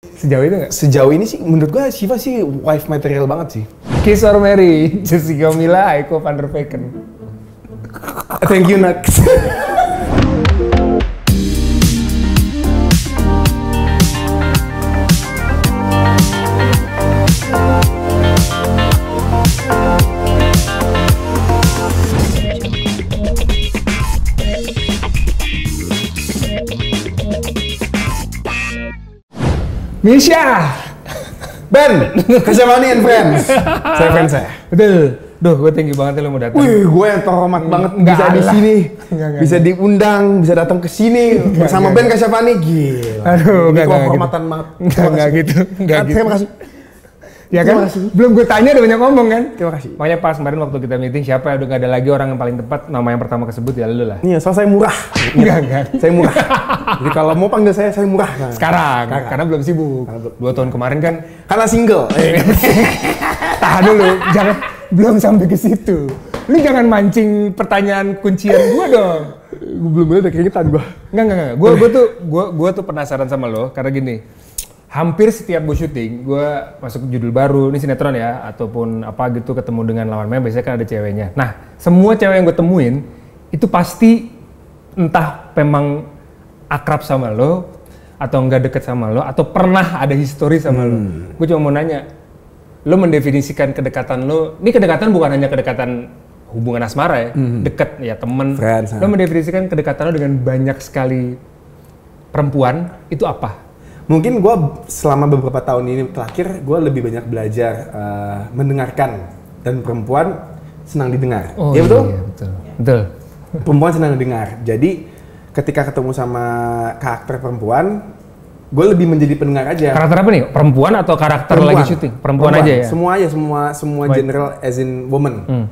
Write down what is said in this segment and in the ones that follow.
Sejauh itu nggak? Sejauh ini sih menurut gue Shiva sih wife material banget sih. Kiss or marry, Jessica Mila, Aiko van der Vecken. Thank you Nax. Misha! Ben, Kasyafani and Friends. Saya fans saya. Betul. Duh, gue tinggi banget lo mau datang. Wih, gue yang terhormat banget Nggak bisa di lah. sini. Nggak. Bisa diundang, bisa datang ke sini bersama Ben Kasyafani. Gila. Aduh, ini nggak kehormatan gitu. banget. Nggak gitu. Nggak gitu. Terima kasih. Ya Terima kan? kasih. Belum gue tanya udah banyak ngomong kan? Terima kasih. Makanya pas kemarin waktu kita meeting, siapa udah nggak ada lagi orang yang paling tepat, nama yang pertama kesebut ya lu lah. Iya, soal saya murah. Enggak. Saya murah. Jadi kalau mau panggil saya murah. Nah. Sekarang, karena belum sibuk. 2 tahun kemarin kan, Karena single. tahan dulu, jangan, belum sampai ke situ. Lu jangan mancing pertanyaan kuncian gua dong. Gue belum ada keringetan gue. Enggak. Gua tuh penasaran sama lo karena gini. Hampir setiap gue syuting, gue masuk judul baru, ini sinetron ya, ataupun apa gitu ketemu dengan lawan main, biasanya kan ada ceweknya. Nah, semua cewek yang gue temuin, itu pasti entah memang akrab sama lo, atau enggak deket sama lo, atau pernah ada histori sama lo. Gue cuma mau nanya, lo mendefinisikan kedekatan lo, ini kedekatan bukan hanya kedekatan hubungan asmara ya, deket ya temen. Friends, lo mendefinisikan kedekatan lo dengan banyak sekali perempuan, itu apa? Mungkin gue selama beberapa tahun ini terakhir, gue lebih banyak belajar mendengarkan. Dan perempuan senang didengar. Oh ya betul? Iya, betul. Perempuan senang dengar. Jadi ketika ketemu sama karakter perempuan, gue lebih menjadi pendengar aja. Karakter apa nih? Perempuan atau karakter lagi syuting? Perempuan aja ya? Semua general as in woman.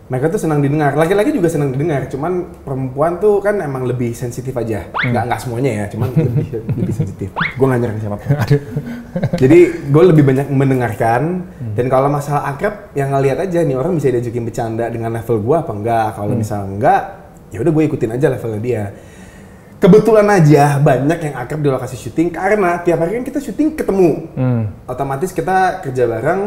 Mereka tuh senang didengar. Laki-laki juga senang didengar. Cuman perempuan tuh kan emang lebih sensitif aja. Nggak semuanya ya, cuman lebih sensitif. Gue nggak nyerang siapa. Jadi gue lebih banyak mendengarkan. Dan kalau masalah akrab, yang ngeliat aja nih orang bisa diajakin bercanda dengan level gue apa enggak. Kalau misalnya enggak, ya udah gue ikutin aja levelnya dia. Kebetulan aja banyak yang akrab di lokasi syuting karena tiap hari kan kita syuting ketemu. Otomatis kita kerja bareng,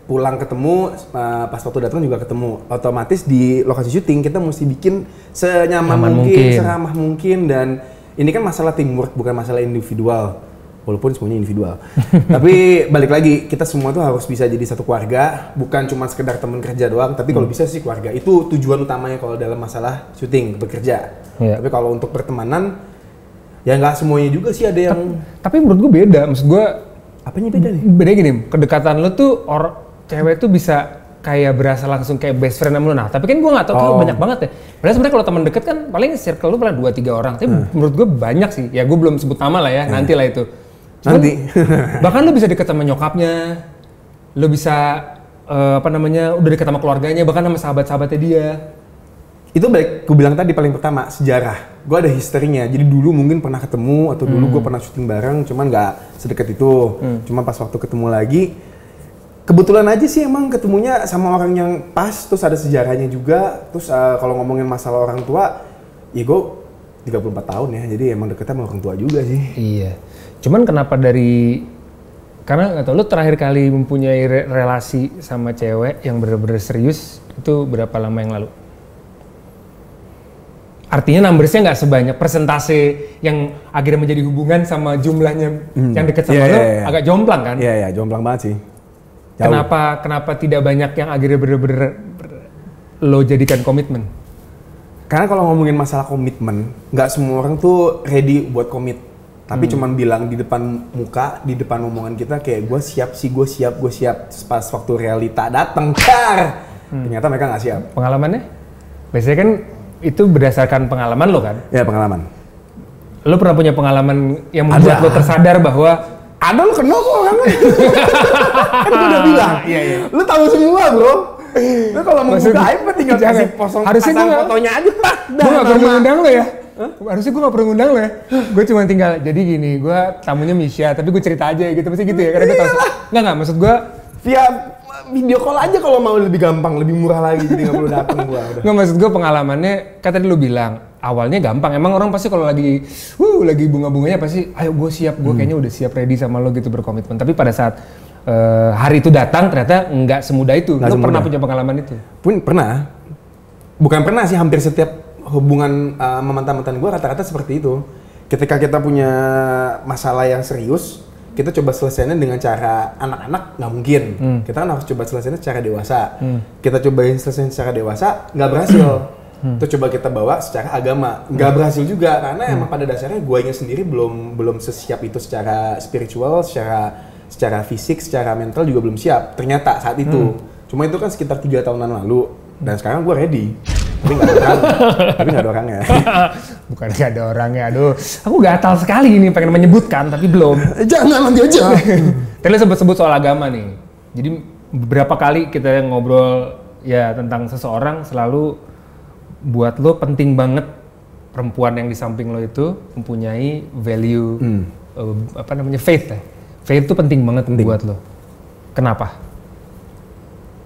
pulang ketemu, pas waktu datang juga ketemu. Otomatis di lokasi syuting kita mesti bikin senyaman mungkin, seramah mungkin, dan ini kan masalah teamwork bukan masalah individual. Walaupun semuanya individual. Tapi balik lagi, kita semua tuh harus bisa jadi satu keluarga, bukan cuma sekedar teman kerja doang, tapi kalau bisa sih keluarga. Itu tujuan utamanya kalau dalam masalah syuting, bekerja. Tapi kalau untuk pertemanan, ya nggak semuanya juga sih ada yang... Tapi menurut gue beda, maksud gue... Apanya beda nih? Beda gini, kedekatan lo tuh, cewek tuh bisa kayak berasa langsung kayak best friend sama lo. Nah, tapi kan gue nggak tahu kan banyak banget ya. Padahal sebenarnya kalau teman deket kan paling circle lo paling 2-3 orang. Tapi menurut gue banyak sih. Ya gue belum sebut nama lah ya, nanti lah itu. Cuman, Nanti. bahkan lo bisa deket sama nyokapnya, lo bisa udah deket sama keluarganya, bahkan sama sahabat-sahabatnya dia. Itu baik, gue bilang tadi paling pertama, sejarah. Gue ada historinya, jadi dulu mungkin pernah ketemu, atau dulu gue pernah syuting bareng, cuman nggak sedekat itu. Cuma pas waktu ketemu lagi, kebetulan aja sih emang ketemunya sama orang yang pas, terus ada sejarahnya juga. Terus kalau ngomongin masalah orang tua, ya gue 34 tahun ya, jadi emang deketnya sama orang tua juga sih. Iya, cuman kenapa karena nggak tau, lo terakhir kali mempunyai relasi sama cewek yang bener-bener serius, itu berapa lama yang lalu? Artinya numbersnya nggak sebanyak persentase yang akhirnya menjadi hubungan sama jumlahnya yang deket sama lo agak jomplang kan? Iya, jomplang banget sih. Jauh. Kenapa tidak banyak yang akhirnya bener-bener lo jadikan komitmen? Karena kalau ngomongin masalah komitmen, nggak semua orang tuh ready buat komit. Tapi cuman bilang di depan muka, di depan omongan kita kayak gue siap sih, gue siap. Pas waktu realita datang, ternyata mereka nggak siap. Pengalamannya? Biasanya kan itu berdasarkan pengalaman lo kan? Ya, pengalaman. Lo pernah punya pengalaman yang membuat lo tersadar bahwa ada, lo kenal kok orangnya. Kan gue udah bilang. Iya. Lo tahu semua bro. Lo kalau mau buka aib tinggal kasih pasang fotonya aja. Gue gak perlu ngundang lo ya? Harusnya gue gak perlu ngundang lo ya? Gue cuma tinggal, jadi gini, gue tamunya Misha, tapi gue cerita aja gitu, pasti gitu ya? Karena gue tau. Nggak, maksud gue via video call aja kalau mau, lebih gampang, lebih murah lagi, jadi nggak perlu datang gua. Nggak, maksud gue pengalamannya, kan tadi lu bilang awalnya gampang. Emang orang pasti kalau lagi bunga-bunganya pasti, ayo gue siap, gue kayaknya udah siap ready sama lo gitu berkomitmen. Tapi pada saat hari itu datang ternyata nggak semudah itu. Lo pernah punya pengalaman itu? Pernah. Bukan pernah sih, hampir setiap hubungan sama mantan-mantan gue rata-rata seperti itu. Ketika kita punya masalah yang serius, kita coba selesainya dengan cara anak-anak nggak mungkin. Kita kan harus coba selesainya secara dewasa. Kita cobain selesainya secara dewasa, nggak berhasil. Terus coba kita bawa secara agama, nggak berhasil juga karena emang pada dasarnya guanya sendiri belum sesiap itu secara spiritual, secara fisik, secara mental juga belum siap. Ternyata saat itu, cuma itu kan sekitar 3 tahunan lalu dan sekarang gue ready. Tapi nggak ada orangnya. Bukan nggak ada orangnya, aduh, aku gatal sekali ini pengen menyebutkan tapi belum. Jangan, nanti aja. Tadi sebut soal agama nih. Jadi beberapa kali kita ngobrol ya tentang seseorang selalu buat lo penting banget perempuan yang di samping lo itu mempunyai value faith ya. Faith itu penting banget buat lo. Kenapa?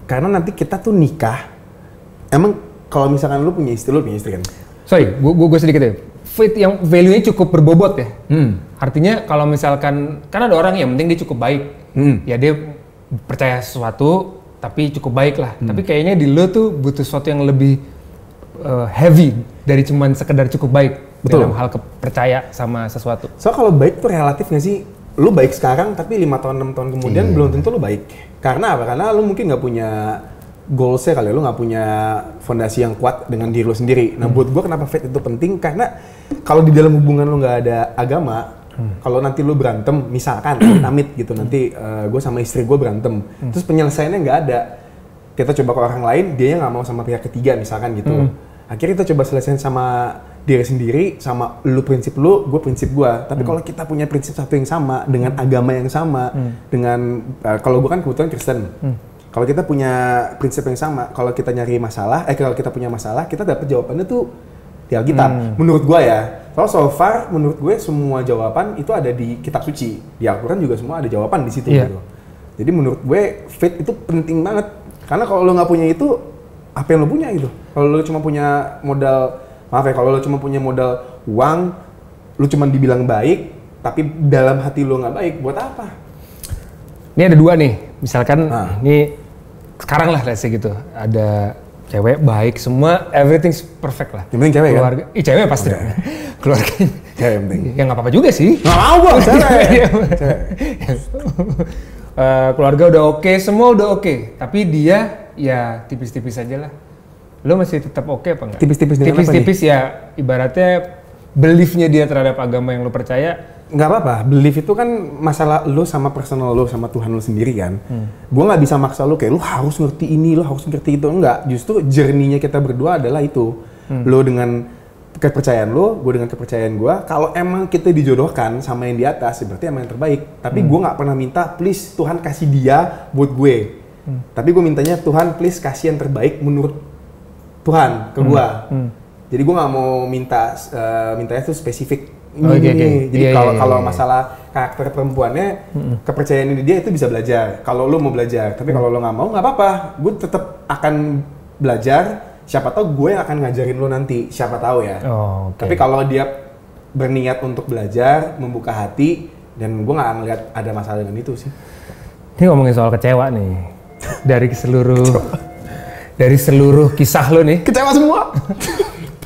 Karena nanti kita tuh nikah. Emang kalau misalkan lo punya istri kan? Sorry, gue sedikit ya. Faith yang value-nya cukup berbobot ya. Artinya kalau misalkan kan ada orang yang penting dia cukup baik. Ya dia percaya sesuatu tapi cukup baik lah. Tapi kayaknya di lo tuh butuh sesuatu yang lebih heavy dari cuman sekedar cukup baik. Betul. Dalam hal percaya sama sesuatu. So kalau baik tuh relatif nggak sih? Lu baik sekarang tapi 5 tahun 6 tahun kemudian belum tentu lu baik. Karena apa? Karena lu mungkin nggak punya goalsnya kali, lu nggak punya fondasi yang kuat dengan diri lu sendiri. Nah buat gua kenapa faith itu penting? Karena kalau di dalam hubungan lu nggak ada agama, kalau nanti lu berantem, misalkan amit gitu nanti gue sama istri gue berantem, terus penyelesaiannya nggak ada. Kita coba ke orang lain, dia nggak mau sama pihak ketiga misalkan gitu. Akhirnya kita coba selesaiin sama diri sendiri, sama lu prinsip lu, gue prinsip gue. Tapi kalau kita punya prinsip satu yang sama, dengan agama yang sama, dengan kalau gue kan kebetulan Kristen. Kalau kita punya prinsip yang sama, kalau kita nyari masalah, kalau kita punya masalah, kita dapat jawabannya tuh di Alkitab. Menurut gue ya. Kalau so far, menurut gue semua jawaban itu ada di kitab suci. Di Al-Quran juga semua ada jawaban di situ gitu. Jadi menurut gue faith itu penting banget. Karena kalau lo nggak punya itu, apa yang lo punya gitu? Kalau lo cuma punya modal, kalau lo cuma punya modal uang, lo cuma dibilang baik, tapi dalam hati lo nggak baik, buat apa? Ini ada 2 nih, misalkan ini sekarang lah let's say gitu, ada cewek baik semua, everything's perfect lah. Yang penting cewek keluarga, kan? Cewek pasti dong. Keluarga. Cewek yang penting. Ya nggak apa-apa juga sih. Nggak mau bang, cewek. Keluarga udah oke, semua udah oke, tapi dia ya tipis-tipis aja lah. Lo masih tetap oke apa enggak? Tipis-tipis ya, ibaratnya belief-nya dia terhadap agama yang lo percaya. Nggak apa-apa, belief itu kan masalah lo sama personal lo sama Tuhan lo sendiri kan. Gue nggak bisa maksa lo kayak lo harus ngerti ini, lo harus ngerti itu, enggak. Justru journey-nya kita berdua adalah itu. Lo dengan kepercayaan lo, gue dengan kepercayaan gue. Kalau emang kita dijodohkan sama yang di atas, berarti emang yang terbaik. Tapi gue nggak pernah minta, please Tuhan kasih dia buat gue. Tapi gue mintanya Tuhan please kasih yang terbaik menurut Tuhan ke gue. Jadi gue nggak mau mintanya tuh spesifik. Jadi kalau masalah karakter perempuannya, kepercayaan dia itu bisa belajar. Kalau lo mau belajar, tapi kalau lo nggak mau nggak apa-apa. Gue tetap akan belajar. Siapa tahu gue yang akan ngajarin lo nanti, siapa tahu ya. Tapi kalau dia berniat untuk belajar, membuka hati, dan gue nggak ngeliat ada masalah dengan itu sih. Ini ngomongin soal kecewa nih, dari seluruh kisah lo nih. Kecewa semua.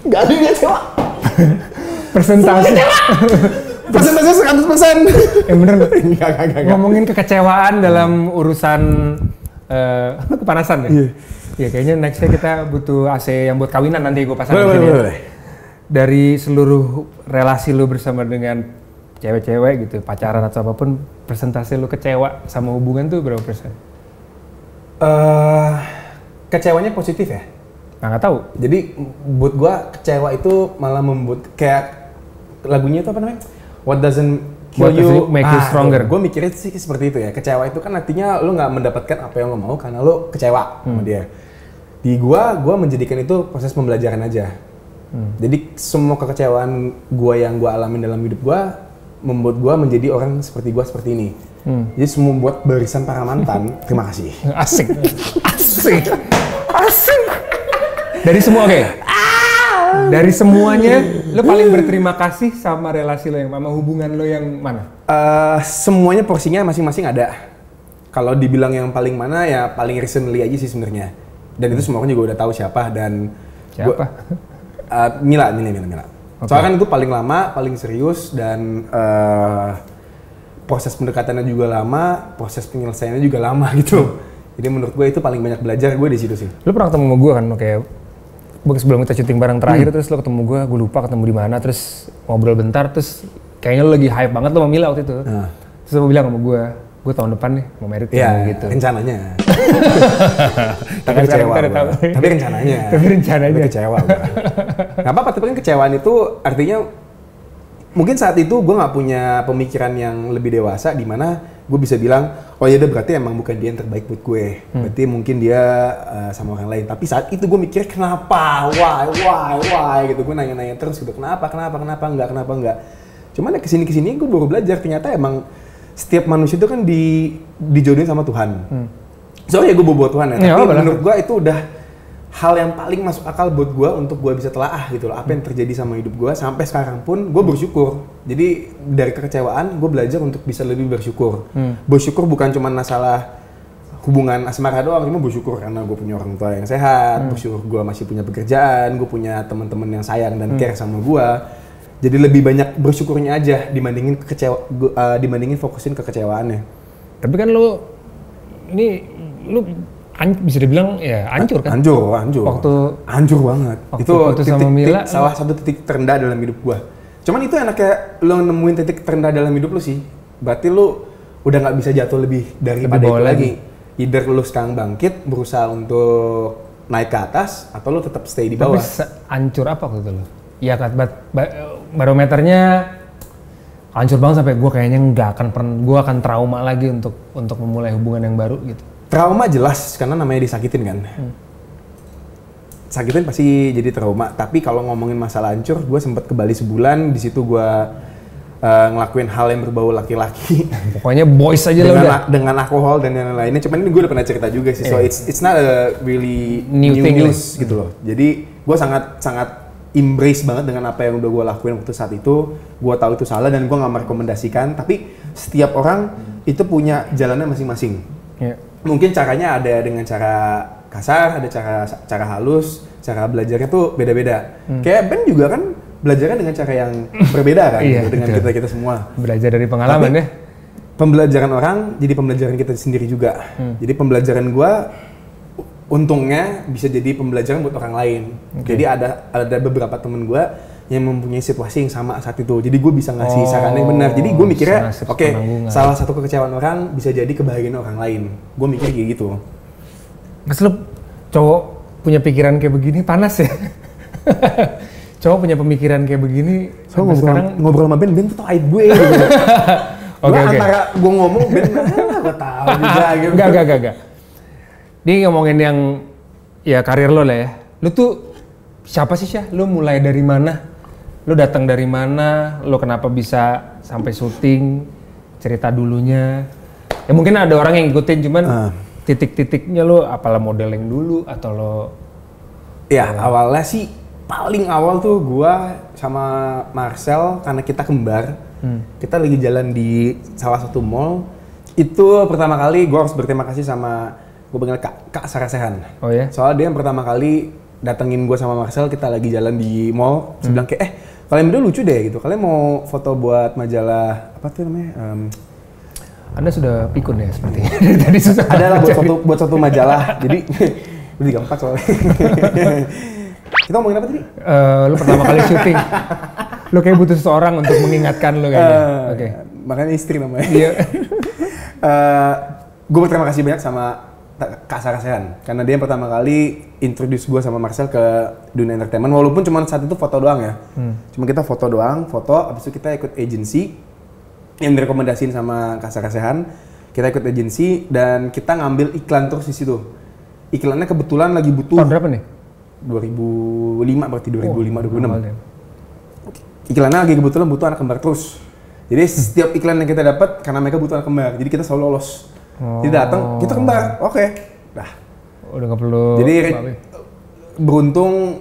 Gak ada yang kecewa. Persentase 100%. Bener. Enggak. Ngomongin kekecewaan dalam urusan kepanasan ya. Ya kayaknya nextnya kita butuh AC yang buat kawinan nanti gue pasang di sini. Boleh. Dari seluruh relasi lu bersama dengan cewek-cewek gitu, pacaran atau apapun, persentase lu kecewa sama hubungan tuh berapa persen? Kecewanya positif ya? Nah, nggak tahu. Jadi buat gua kecewa itu malah membuat kayak lagunya itu apa namanya? What doesn't kill you make you stronger. Gue mikirnya sih seperti itu ya. Kecewa itu kan artinya lu nggak mendapatkan apa yang lu mau karena lu kecewa sama dia. Di gua menjadikan itu proses pembelajaran aja. Jadi semua kekecewaan gua yang gua alamin dalam hidup gua membuat gua menjadi orang seperti gua seperti ini. Jadi semua buat barisan para mantan. Terima kasih. Asik. Dari semua oke. Dari semuanya, lo paling berterima kasih sama relasi lo yang, sama hubungan lo yang mana? Semuanya porsinya masing-masing ada. Kalau dibilang yang paling mana ya paling recently aja sih sebenarnya. Dan itu semua orang juga udah tahu siapa dan Siapa? Mila. Okay. Soalnya kan itu paling lama, paling serius dan proses pendekatannya juga lama, proses penyelesaiannya juga lama gitu. Jadi menurut gue itu paling banyak belajar gue di situ sih. Lo pernah ketemu sama gue kan, kayak sebelum kita syuting bareng terakhir, terus lo ketemu gue lupa ketemu di mana, terus ngobrol bentar, terus kayaknya lo lagi hype banget lo sama Mila waktu itu. Terus lo bilang sama gue tahun depan nih mau merit gitu. Rencananya. Tapi kecewa gua. Tapi rencananya. Tapi kecewa gue. Gak apa-apa, tapi kan kecewaan itu artinya mungkin saat itu gue nggak punya pemikiran yang lebih dewasa di mana gue bisa bilang, oh ya udah berarti emang bukan dia yang terbaik buat gue. Berarti mungkin dia sama orang lain. Tapi saat itu gue mikir kenapa, why gitu. Gue nanya-nanya terus gitu, kenapa enggak. Cuman ya kesini gue baru belajar ternyata emang setiap manusia itu kan dijodohin sama Tuhan. Soalnya gue bawa Tuhan ya, tapi menurut gue itu udah hal yang paling masuk akal buat gue untuk gue bisa telaah gitu loh. Apa yang terjadi sama hidup gue sampai sekarang pun gue bersyukur. Jadi dari kekecewaan gue belajar untuk bisa lebih bersyukur. Bersyukur bukan cuma masalah hubungan asmara doang, cuma bersyukur karena gue punya orang tua yang sehat, bersyukur gue masih punya pekerjaan, gue punya teman-teman yang sayang dan care sama gue. Jadi lebih banyak bersyukurnya aja dibandingin fokusin kekecewaannya. Tapi kan lu bisa dibilang ya hancur kan? Hancur. Hancur banget. Itu sama Mila, salah satu titik terendah dalam hidup gua. Cuman itu enaknya lo nemuin titik terendah dalam hidup lu sih. Berarti lu udah nggak bisa jatuh lebih daripada itu lagi. Either lu sekarang bangkit, berusaha untuk naik ke atas, atau lu tetap stay di bawah. Tapi hancur apa waktu itu lo? Ya kan, barometernya hancur banget sampai gue kayaknya gue akan trauma lagi untuk memulai hubungan yang baru gitu. Trauma jelas karena namanya disakitin kan. Sakitin pasti jadi trauma. Tapi kalau ngomongin masalah hancur, gue sempat ke Bali sebulan. Di situ gue ngelakuin hal yang berbau laki-laki. Pokoknya boys aja lah udah. Dengan alkohol dan yang lainnya. Cuman ini gue udah pernah cerita juga sih. So it's not a really new news gitu loh. Jadi gue sangat embrace banget dengan apa yang udah gue lakuin waktu saat itu. Gue tahu itu salah dan gue nggak merekomendasikan. Tapi setiap orang itu punya jalannya masing-masing. Mungkin caranya ada dengan cara kasar, ada cara halus, cara belajarnya tuh beda-beda. Kayak Ben juga kan belajarnya dengan cara yang berbeda kan, dengan kita semua. Belajar dari pengalaman. Tapi, pembelajaran orang jadi pembelajaran kita sendiri juga. Jadi pembelajaran gue untungnya bisa jadi pembelajaran buat orang lain. Jadi ada beberapa temen gue yang mempunyai situasi yang sama saat itu. Jadi gue bisa ngasih saran yang benar. Jadi gue mikirnya, salah satu kekecewaan orang bisa jadi kebahagiaan orang lain. Gue mikir kayak gitu. Mas lo cowok punya pikiran kayak begini panas ya? Cowok punya pemikiran kayak begini. So ngobrol sama Ben tuh tau aib gue gitu. Antara gue ngomong, Ben gue tau juga gitu. Enggak. Ini ngomongin yang ya karir lo lah ya. Lo tuh siapa sih Syah? Lo mulai dari mana? Lo datang dari mana? Lo kenapa bisa sampai syuting? Cerita dulunya. Ya mungkin ada orang yang ngikutin cuman titik-titiknya lo apalah modeling dulu atau lo? Ya awalnya sih paling awal tuh gua sama Marcel karena kita kembar. Kita lagi jalan di salah satu mall. Itu pertama kali gua harus berterima kasih sama gue panggil Kak Sarasehan. Oh ya? Soalnya dia yang pertama kali datengin gue sama Marcel, kita lagi jalan di mall, terus bilang kayak, kalian berdua lucu deh gitu, kalian mau foto buat majalah, apa tuh namanya? Anda sudah pikun ya sepertinya, tadi susah. Ada lah buat satu majalah, jadi udah 34 soalnya. Kita ngomongin apa tadi? Lu pertama kali syuting, lu kayak butuh seseorang untuk mengingatkan lu kayaknya. Oke. Makanya istri namanya. Iya. Gue berterima kasih banyak sama Kak Sarasehan, karena dia yang pertama kali introduce gue sama Marcel ke dunia entertainment, walaupun cuma saat itu foto doang ya. Cuma kita foto doang, habis itu kita ikut agency yang direkomendasiin sama Kak Sarasehan. Kita ikut agency dan kita ngambil iklan terus di situ. Iklannya kebetulan lagi butuh. Tahun berapa nih? 2005 berarti 2005-2006. Iklannya lagi kebetulan butuh anak kembar terus. Jadi setiap iklan yang kita dapat karena mereka butuh anak kembar, jadi kita selalu lolos. Jadi datang, kita kembar, oke. Dah. Udah nggak perlu. Jadi beruntung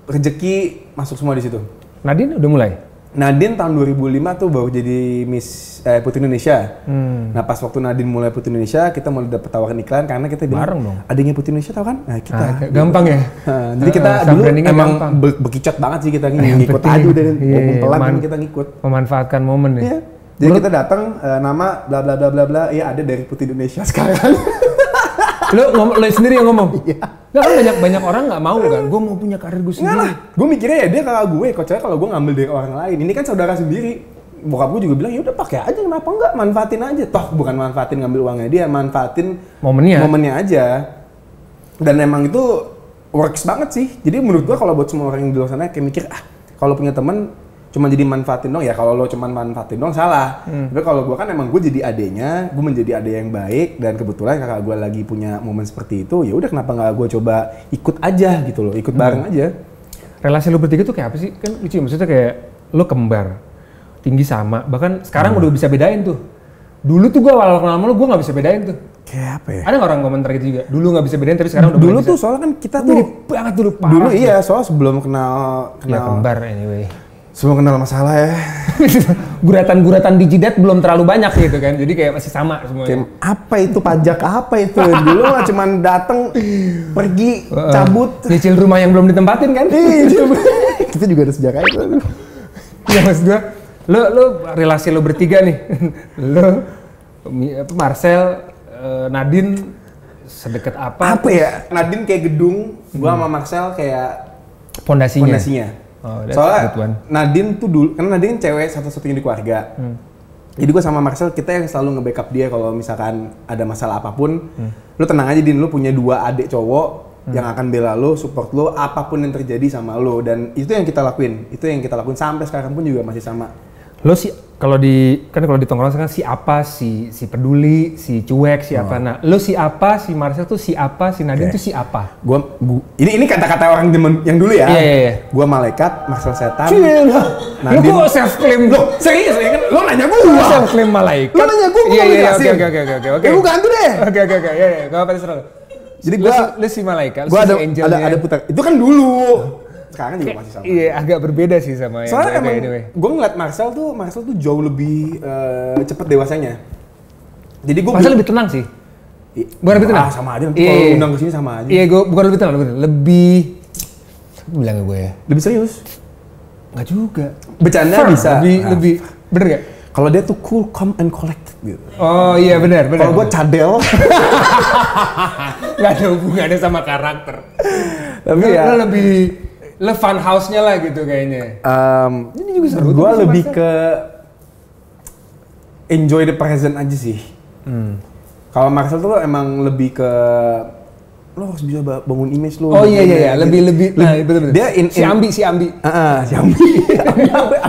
rezeki masuk semua di situ. Nadine udah mulai? Nadine tahun 2005 tuh baru jadi Miss Putri Indonesia. Nah pas waktu Nadine mulai Putri Indonesia, kita mulai dapet tawaran iklan karena kita bilang, bareng dong. adanya Putri Indonesia tau kan? Nah kita gampang ya. Jadi kita dulu emang bekicot banget sih kita ngikut adu dan pelan kita ngikut. Memanfaatkan momen ya. Iya. Jadi kita datang nama bla bla bla bla bla, ya ada dari Putri Indonesia sekarang. Lo sendiri yang ngomong? Iya. Nggak kan banyak orang nggak mau kan, gue mau punya karir gue sendiri. Nggak lah, gue mikirnya ya dia kakak gue, kocaknya kalau gue ngambil dari orang lain. Ini kan saudara sendiri. Bokap gue juga bilang ya udah pakai aja, kenapa enggak, manfaatin aja. Toh bukan manfaatin ngambil uangnya dia, manfaatin momennya aja. Dan emang itu works banget sih. Jadi menurut gue kalau buat semua orang yang di luar sana kayak mikir kalau punya teman cuma jadi manfaatin dong ya, kalau lo cuma manfaatin dong salah. Tapi kalau gue kan emang gue jadi adeknya, gue menjadi adek yang baik dan kebetulan kakak gue lagi punya momen seperti itu, ya udah kenapa nggak gue coba ikut aja gitu loh, ikut bareng aja. Relasi lo bertiga tuh kayak apa sih? Kan lucu, maksudnya kayak lo kembar, tinggi sama, bahkan sekarang udah bisa bedain tuh. Dulu tuh gue awal kenal sama lo, gue nggak bisa bedain tuh. Kayak apa ya? Ada nggak orang komentar gitu juga? Dulu nggak bisa bedain, tapi sekarang udah dulu bisa. Tuh soalnya kan kita tuh mirip banget dulu, parah. Dulu iya, soalnya sebelum kenal ya kembar anyway. Sebelum kenal masalah ya. Guratan-guratan di jidat belum terlalu banyak gitu kan, jadi kayak masih sama semuanya. Kayak, apa itu pajak apa itu? Dulu mah cuman dateng, pergi, cabut. Nyicil rumah yang belum ditempatin kan? Kita juga ada sejak itu. Ya maksud gue, lo relasi lo bertiga nih, lo Marcel, Nadine sedekat apa? Apa ya? Nadine kayak gedung, gua sama Marcel kayak fondasinya. Oh, soalnya Nadine tuh dulu, karena Nadine cewek satu-satunya di keluarga. Jadi gue sama Marcel kita yang selalu nge-backup dia kalau misalkan ada masalah apapun. Lu tenang aja Din, lu punya 2 adik cowok yang akan bela lu, support lu apapun yang terjadi sama lu, dan itu yang kita lakuin. Itu yang kita lakuin sampai sekarang pun juga masih sama. Lo sih kalau di tongkrongan kan si apa, si peduli, si cuek, si apa. Nah, lo si apa, si Marcel tuh si apa, si Nadine tuh si apa? Ini kata-kata orang yang dulu ya. Iya. Gua malaikat, Marcel setan. Nadine. Lo kok self claim? Lo serius ya? Lo nanya gua. Self claim malaikat. Lo nanya gua. Iya, oke. Lu gantu deh. Oke. Iya, enggak apa-apa terserah. Jadi lo si malaikat, gua si angel. Ada putar. Itu kan dulu. Sekarang juga masih sama. Iya, agak berbeda sih sama yang soalnya emang gue ngeliat Marcel tuh jauh lebih cepet dewasanya. Jadi gue Marcel lebih tenang sih. Bukan lebih tenang? Sama aja, kalau undang kesini sama aja. Iya, gue bukan lebih tenang, lebih bilang ke gue ya. Lebih serius? Enggak juga. Bercanda bisa. Lebih, bener gak? Kalau dia tuh cool, calm and collected gitu. Oh iya benar. Kalau gue cadel. Gak ada hubungannya sama karakter. Tapi ya le fun house-nya lah gitu kayaknya. Ini juga seru. Gue lebih ke enjoy the present aja sih. Kalau Marcel tuh emang lebih ke lo harus bisa bangun image lo. Oh iya, lebih. Nah, betul. Dia si Ambi. Si Ambi.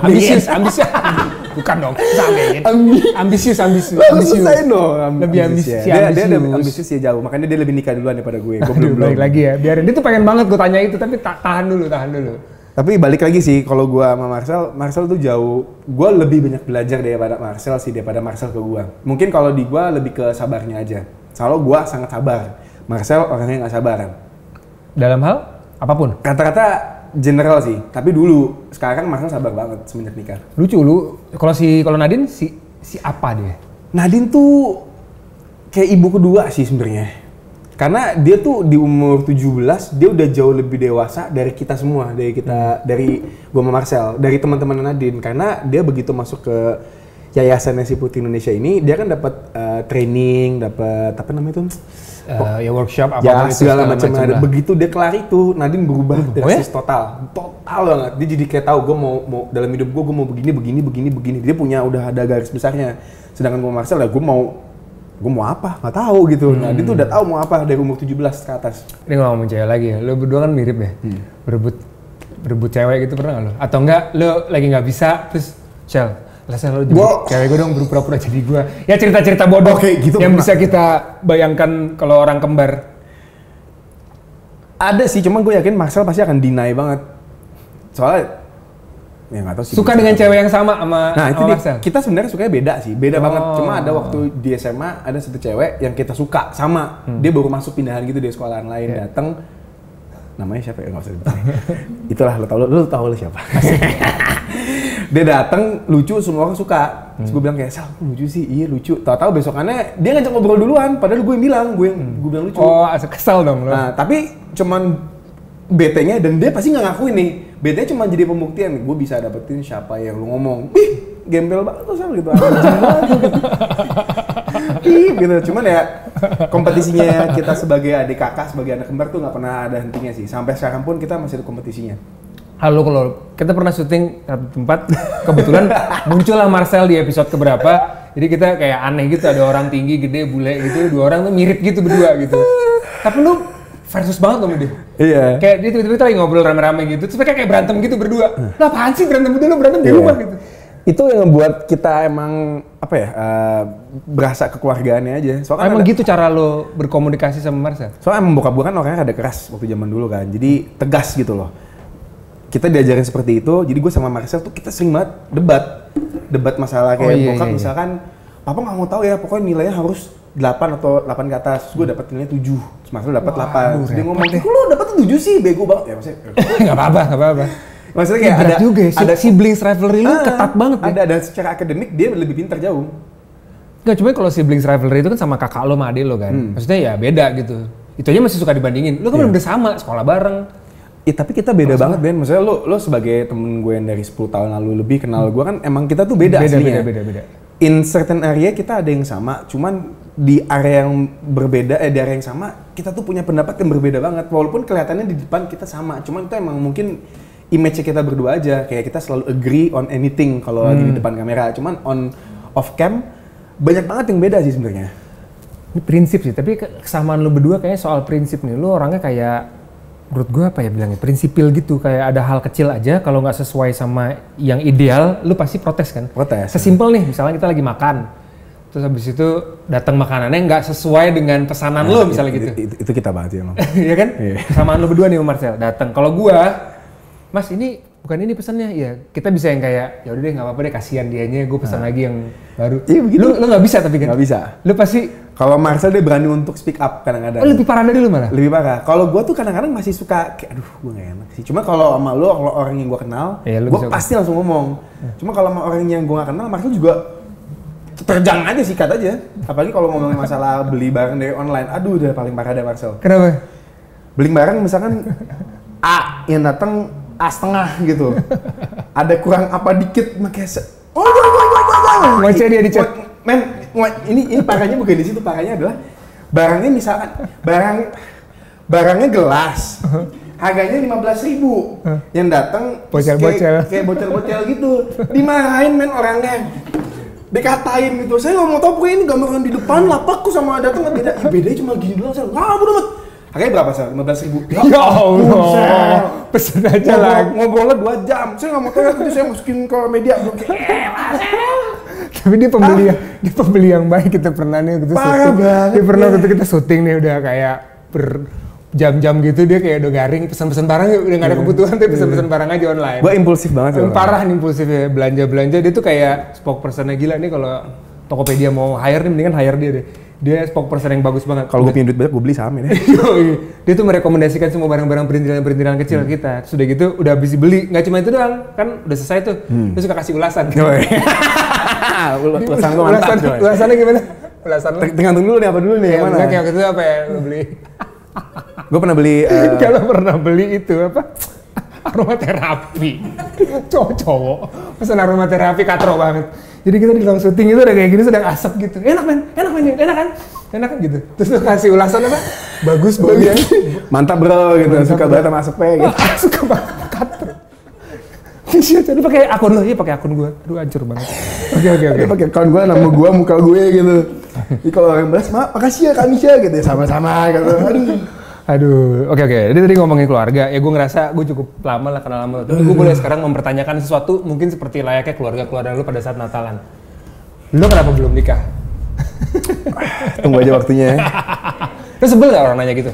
Ambisius. Bukan dong. Ambisius. Selesai dong. Lebih ambisius. Dia ambisius ya jauh. Makanya dia lebih nikah duluan daripada gue. Gue belum. Balik lagi ya. Biarin. Dia tuh pengen banget gue tanya itu, tapi tahan dulu. Tapi balik lagi sih, kalau gue sama Marcel tuh jauh. Gue lebih banyak belajar daripada Marcel ke gue. Mungkin kalau di gue lebih ke sabarnya aja. Soalnya gue sangat sabar. Marcel orangnya nggak sabaran. Dalam hal apapun? Kata-kata general sih, tapi dulu. Sekarang Marcel sabar banget semenjak nikah. Lucu lu. Kalau Nadine si apa dia? Nadine tuh kayak ibu kedua sih sebenarnya. Karena dia tuh di umur 17 dia udah jauh lebih dewasa dari kita semua, dari gua sama Marcel, dari teman-teman Nadine, karena dia begitu masuk ke yayasannya si Putri Indonesia ini, dia kan dapat training, dapat apa namanya itu? Ya workshop apa ya segala macam. Begitu dia kelar itu, Nadine berubah drastis total banget. Dia jadi kayak tahu gue mau dalam hidup gue mau begini. Dia udah ada garis besarnya. Sedangkan gue Marcel ya gue mau apa nggak tahu gitu. Nadine tuh udah tahu mau apa dari umur 17 ke atas. Ini ngomong cewek lagi ya, lo berdua kan mirip ya. Berebut cewek gitu pernah nggak lo? Atau enggak lo lagi nggak bisa terus Shell, lo cewek gue dong berpura-pura jadi gue. Ya cerita-cerita bodoh gitu yang bisa kita bayangkan kalau orang kembar. Ada sih, cuma gue yakin Marcel pasti akan deny banget. Soalnya ya nggak tahu sih. Suka dengan cewek yang sama sama Marcel. Kita sebenarnya sukanya beda sih, beda banget. Cuma ada waktu di SMA ada satu cewek yang kita suka sama. Dia baru masuk pindahan gitu di sekolahan lain, datang namanya siapa ya, nggak usah disebut. Itulah lu tahu siapa. Dia datang lucu, semua orang suka. Terus gue bilang kayak, Sal, lucu sih, iya lucu. Tahu-tahu besokannya dia ngajak ngobrol duluan, padahal gue yang bilang, gue bilang lucu. Oh, kesel dong lo. Nah, tapi cuman BT-nya, dan dia pasti nggak ngakuin nih. BT-nya cuma jadi pembuktian, gue bisa dapetin siapa yang lu ngomong. Ih, gembel banget tuh Sal gitu. Ih, gitu. Cuman ya kompetisinya kita sebagai adik kakak, sebagai anak kembar tuh nggak pernah ada hentinya sih. Sampai sekarang pun kita masih ada kompetisinya. Halo, kalau kita pernah syuting satu tempat, kebetulan muncullah Marcel di episode keberapa. Jadi kita kayak aneh gitu, ada orang tinggi, gede, bule gitu, dua orang tuh mirip gitu berdua gitu. Tapi lu versus banget sama dia. Iya. Kayak dia tiba-tiba lagi ngobrol rame-rame gitu, terus mereka kayak berantem gitu berdua. Lah apaan sih berantem berdua, lu berantem di rumah gitu. Itu yang membuat kita emang apa ya, berasa kekeluargaannya aja. Soalnya emang gitu cara lo berkomunikasi sama Marcel? Soalnya emang bokap gue kan orangnya ada keras waktu zaman dulu kan, jadi tegas gitu loh. Kita diajarin seperti itu, jadi gue sama Marcel tuh kita sering banget debat masalah kayak bokap misalkan, papa nggak mau tahu ya, pokoknya nilainya harus 8 atau 8 ke atas. Gue dapat nilainya 7, terus Marcel dapat 8. Terus dia ngomong, kok lo dapat 7 sih, bego banget ya maksudnya. Nggak apa-apa. Maksudnya kayak ada juga ya, ada siblings rivalry lu ketat banget ya. Ada secara akademik dia lebih pintar jauh. Nggak, cuma kalau siblings rivalry itu kan sama kakak lo sama adik lo kan. Maksudnya ya beda gitu. Itu aja masih suka dibandingin. Lo kan udah sama, sekolah bareng. Tapi kita beda banget Ben. Maksudnya lo sebagai temen gue yang dari 10 tahun lalu lebih kenal gue kan, emang kita tuh beda aslinya. Beda. In certain area kita ada yang sama, cuman di area yang berbeda, di area yang sama kita tuh punya pendapat yang berbeda banget. Walaupun kelihatannya di depan kita sama, cuman itu emang mungkin image kita berdua aja, kayak kita selalu agree on anything kalau lagi di depan kamera. Cuman on off cam banyak banget yang beda sih sebenarnya. Ini prinsip sih, tapi kesamaan lu berdua kayaknya soal prinsip nih. Lu orangnya kayak, menurut gue apa ya bilangnya, prinsipil gitu. Kayak ada hal kecil aja kalau nggak sesuai sama yang ideal, lu pasti protes kan? Protes. Sesimpel nih, misalnya kita lagi makan, terus habis itu datang makanannya nggak sesuai dengan pesanan lu misalnya gitu. Itu kita banget sih emang. Iya kan? Kesamaan lu berdua nih sama Marcel, datang. Kalau gua, Mas ini bukan ini pesannya, ya kita bisa yang kayak ya udah deh nggak apa-apa deh, kasihan dianya, gue pesan lagi yang baru. Iya begitu. Lu nggak bisa tapi kan? Nggak bisa. Lu pasti. Kalau Marcel dia berani untuk speak up kadang-kadang. Oh lebih parah dari lu malah? Lebih parah. Kalau gue tuh kadang-kadang masih suka kayak aduh gue nggak enak sih. Cuma kalau sama lu, kalau orang yang gue kenal, gue pasti langsung ngomong. Cuma kalau sama orang yang gue nggak kenal, Marcel juga terjang aja, sikat aja. Apalagi kalau ngomongin masalah beli barang dari online, aduh udah paling parah deh Marcel. Kenapa? Beli barang misalkan A yang datang A setengah gitu. Ada kurang apa dikit makanya ngoceh dia di chat. Men, ini parahnya bukan di situ, parahnya adalah barangnya misalkan barangnya gelas. Harganya 15.000. Yang datang bocel-bocel. Kayak bocel-bocel gitu. Dimarahin men orangnya. Dikatain gitu. Saya nggak mau tahu pokoknya ini gambaran di depan lapakku sama datang beda. Bedanya cuma gini doang. Saya nggak bodoh amat. Harganya berapa sih? 15.000. Ya Allah. Pesen aja lah. Ngobrolnya 2 jam. Saya nggak mau tahu, nanti saya masukin ke media. Tapi dia pembeli yang baik. Kita pernah nih gitu parah banget. Dia pernah waktu kita syuting nih udah kayak jam-jam gitu, dia kayak udah garing pesan-pesan barang, udah nggak ada kebutuhan tapi pesan-pesan barang aja online. Gua impulsif banget sih. Parah nih impulsifnya, belanja dia tuh kayak spokespersonnya gila nih. Kalau Tokopedia mau hire nih mendingan hire dia deh. Dia spokesperson yang bagus banget. Kalau gue punya duit banyak, gue beli saham ya. Dia tuh merekomendasikan semua barang-barang perintilan kecil kita. Sudah gitu, udah habis dibeli. Nggak cuma itu doang, kan udah selesai tuh. Dia suka kasih ulasan. Ulasan gue mantap. Ulasannya gimana? Ulasan lo? Tergantung dulu nih, apa dulu nih? Yang mana? Kayak waktu itu apa ya lo beli? Gue pernah beli... Kalau pernah beli itu apa? Aromaterapi. Cowok-cowok. Pesan aromaterapi katro banget. Jadi kita di dalam syuting itu udah kayak gini, sedang asap gitu. Enak men, enak kan gitu. Terus lu kasih ulasan apa? Bagus baunya. Mantap bro gitu, suka banget sama asapnya gitu. Suka banget katro. Jadi pakai akun lo, iya pakai akun gue. Aduh hancur banget. Oke. Pakai akun gue, nama gue, muka gue gitu. Jadi kalau orang balas, makasih ya Kak Misha gitu, sama-sama gitu. Aduh, oke. Jadi tadi ngomongin keluarga, ya gue ngerasa gue cukup lama lah kenal sama lo. Gue boleh sekarang mempertanyakan sesuatu mungkin seperti layaknya keluarga lu pada saat Natalan. Lo kenapa belum nikah? Tunggu aja waktunya ya. Lo sebel gak orang nanya gitu?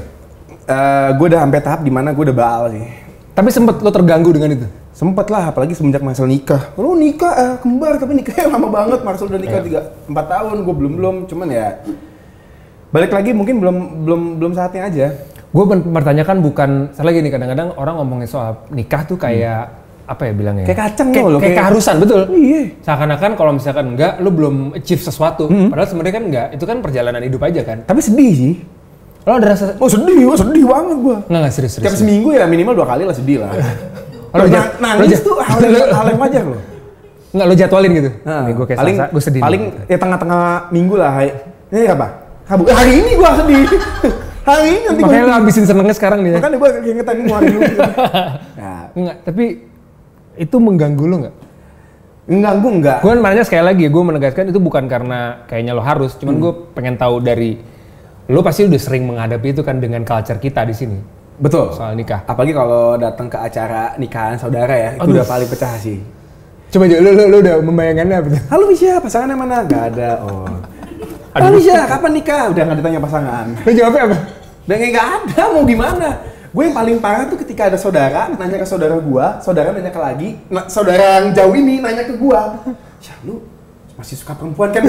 Gue udah sampai tahap dimana gue udah baal sih. Tapi sempet lo terganggu dengan itu? Sempet lah, apalagi semenjak Marcel nikah. Lo nikah kembar, tapi nikahnya lama banget. Marcel udah nikah 4 tahun, gue belum. Cuman ya balik lagi mungkin belum saatnya aja. Gue mempertanyakan bukan, salah gini, kadang-kadang orang ngomongin soal nikah tuh kayak apa ya bilangnya? Kayak kacang loh. Kayak keharusan, betul. Iya. Seakan-akan kalau misalkan enggak, lu belum achieve sesuatu. Padahal sebenarnya kan enggak, itu kan perjalanan hidup aja kan. Tapi sedih sih. Lo ada rasa? Oh sedih banget gua. Enggak serius. Tiap seminggu ya minimal 2 kali lah sedih lah. Nangis tuh hal yang wajar loh. Enggak, lo jadwalin gitu? Nih gue kayak Salsa, gue sedih. Paling ya tengah-tengah minggu lah. Ini apa? Hari ini gua sedih. Hari ini nanti makanya lo habisin senengnya sekarang nih ya? Makanya gua keingetan ngeluarin dulu gitu. Enggak, tapi itu mengganggu lo nggak? Enggak. Gue nanya sekali lagi, gue menegaskan itu bukan karena kayaknya lo harus, cuman gue pengen tahu dari lo pasti udah sering menghadapi itu kan dengan culture kita di sini. Betul. Soal nikah. Apalagi kalau datang ke acara nikahan saudara ya, itu udah paling pecah sih. Coba lo udah membayangkannya apa tuh? Halo Misha, pasangannya mana? Gak ada. Oh. Halo Misha, kapan nikah? Udah nggak ditanya pasangan. Lo jawabnya apa? Udah nggak ada, mau gimana? Gue yang paling parah tuh ketika ada saudara nanya ke saudara gua, saudara nanya ke lagi, saudara yang jauh ini nanya ke gua, ya lu masih suka perempuan kan?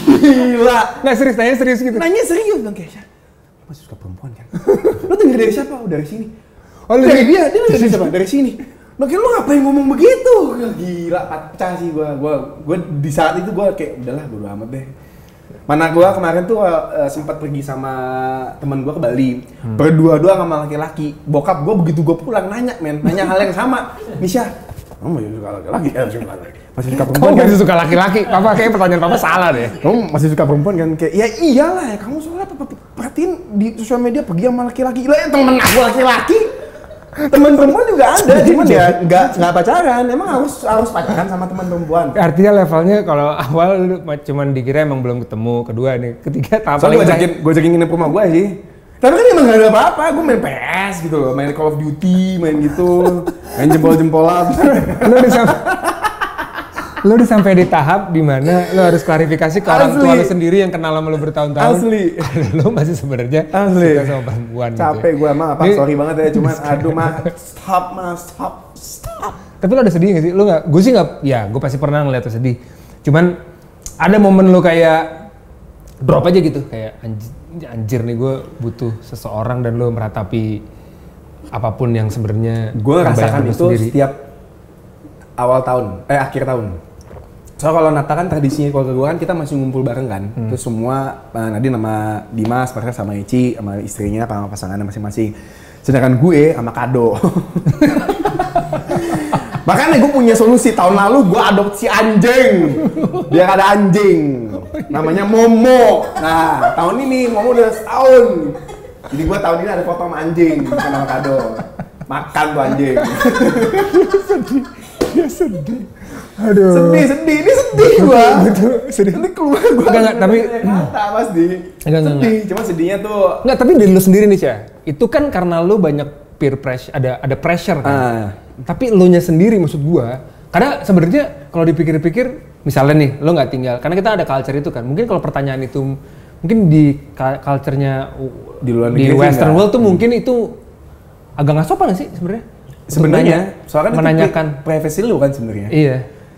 Gila. Nggak serius gitu? Nanya serius dong kayak, lu masih suka perempuan kan? Lu denger dari siapa? Oh dari sini. Oh dari dia denger dari siapa? Dari sini. Makanya lu ngapain ngomong begitu? Gila, pecah sih gua di saat itu gua kayak udahlah bodo amat deh. Mana gua kemarin tuh sempat pergi sama teman gua ke Bali. Berdua-dua sama laki-laki. Bokap gua begitu gua pulang nanya hal yang sama. Misha, kamu masih suka laki-laki? Masih suka perempuan? Kamu masih suka laki-laki? Papa kayak pertanyaan papa salah deh. Kamu masih suka perempuan kan? Kayak ya iyalah ya, kamu soalnya perhatiin di sosial media pergi sama laki-laki. Lah yang temen aku laki-laki. Teman perempuan juga ada, cuman ya nggak pacaran. Emang harus pacaran sama teman perempuan. Artinya levelnya kalau awal lu cuman dikira emang belum ketemu, kedua nih, ketiga tahap paling gue ajakin nginep rumah gue sih. Tapi kan emang gak ada apa-apa, gue main PS gitu loh, main Call of Duty, main gitu, main jempol-jempolan. Lu udah sampai di tahap dimana lu harus klarifikasi ke orang tua lu sendiri yang kenal sama lu bertahun-tahun. Asli. Lu masih sebenarnya suka sama perempuan. Capek gitu. Gue mah apa? Sorry banget ya, cuman aduh stop. Tapi lu ada sedih gak sih? Lu nggak? Gue sih nggak. Ya, gue pasti pernah ngeliat lu sedih. Cuman ada momen lu kayak drop aja gitu, kayak anjir nih gue butuh seseorang dan lu meratapi apapun yang sebenarnya gue rasakan itu sendiri. Setiap akhir tahun. Soalnya kalau Natal kan tradisinya keluarga gue kan kita masih ngumpul bareng kan. Terus semua Nadine sama Dimas, Farha sama Eci, sama istrinya, sama pasangannya masing-masing. Sedangkan gue sama Kado. Makanya gue punya solusi, tahun lalu gue adopsi anjing. Biar ada anjing. Namanya Momo. Nah, tahun ini Momo udah setahun. Jadi gue tahun ini ada foto sama anjing, bukan sama Kado. Makan tuh anjing. Dia sedih. Aduh. Sedih. Ini sedih gua. Gitu, sedih. Ini keluar gua. Enggak, tapi kata pasti. Sedih, cuma sedihnya tuh enggak, tapi dari lu sendiri nih, Cya. Itu kan karena lu banyak peer pressure, ada pressure kan. Tapi lu nya sendiri maksud gua. Karena sebenarnya kalau dipikir-pikir, misalnya nih, lu nggak tinggal, karena kita ada culture itu kan. Mungkin kalau pertanyaan itu mungkin di culture-nya di luar negeri, di Western world tuh mungkin itu agak nggak sopan sih sebenarnya. Sebenarnya, soalnya menanyakan privacy lu kan sebenarnya. Iya.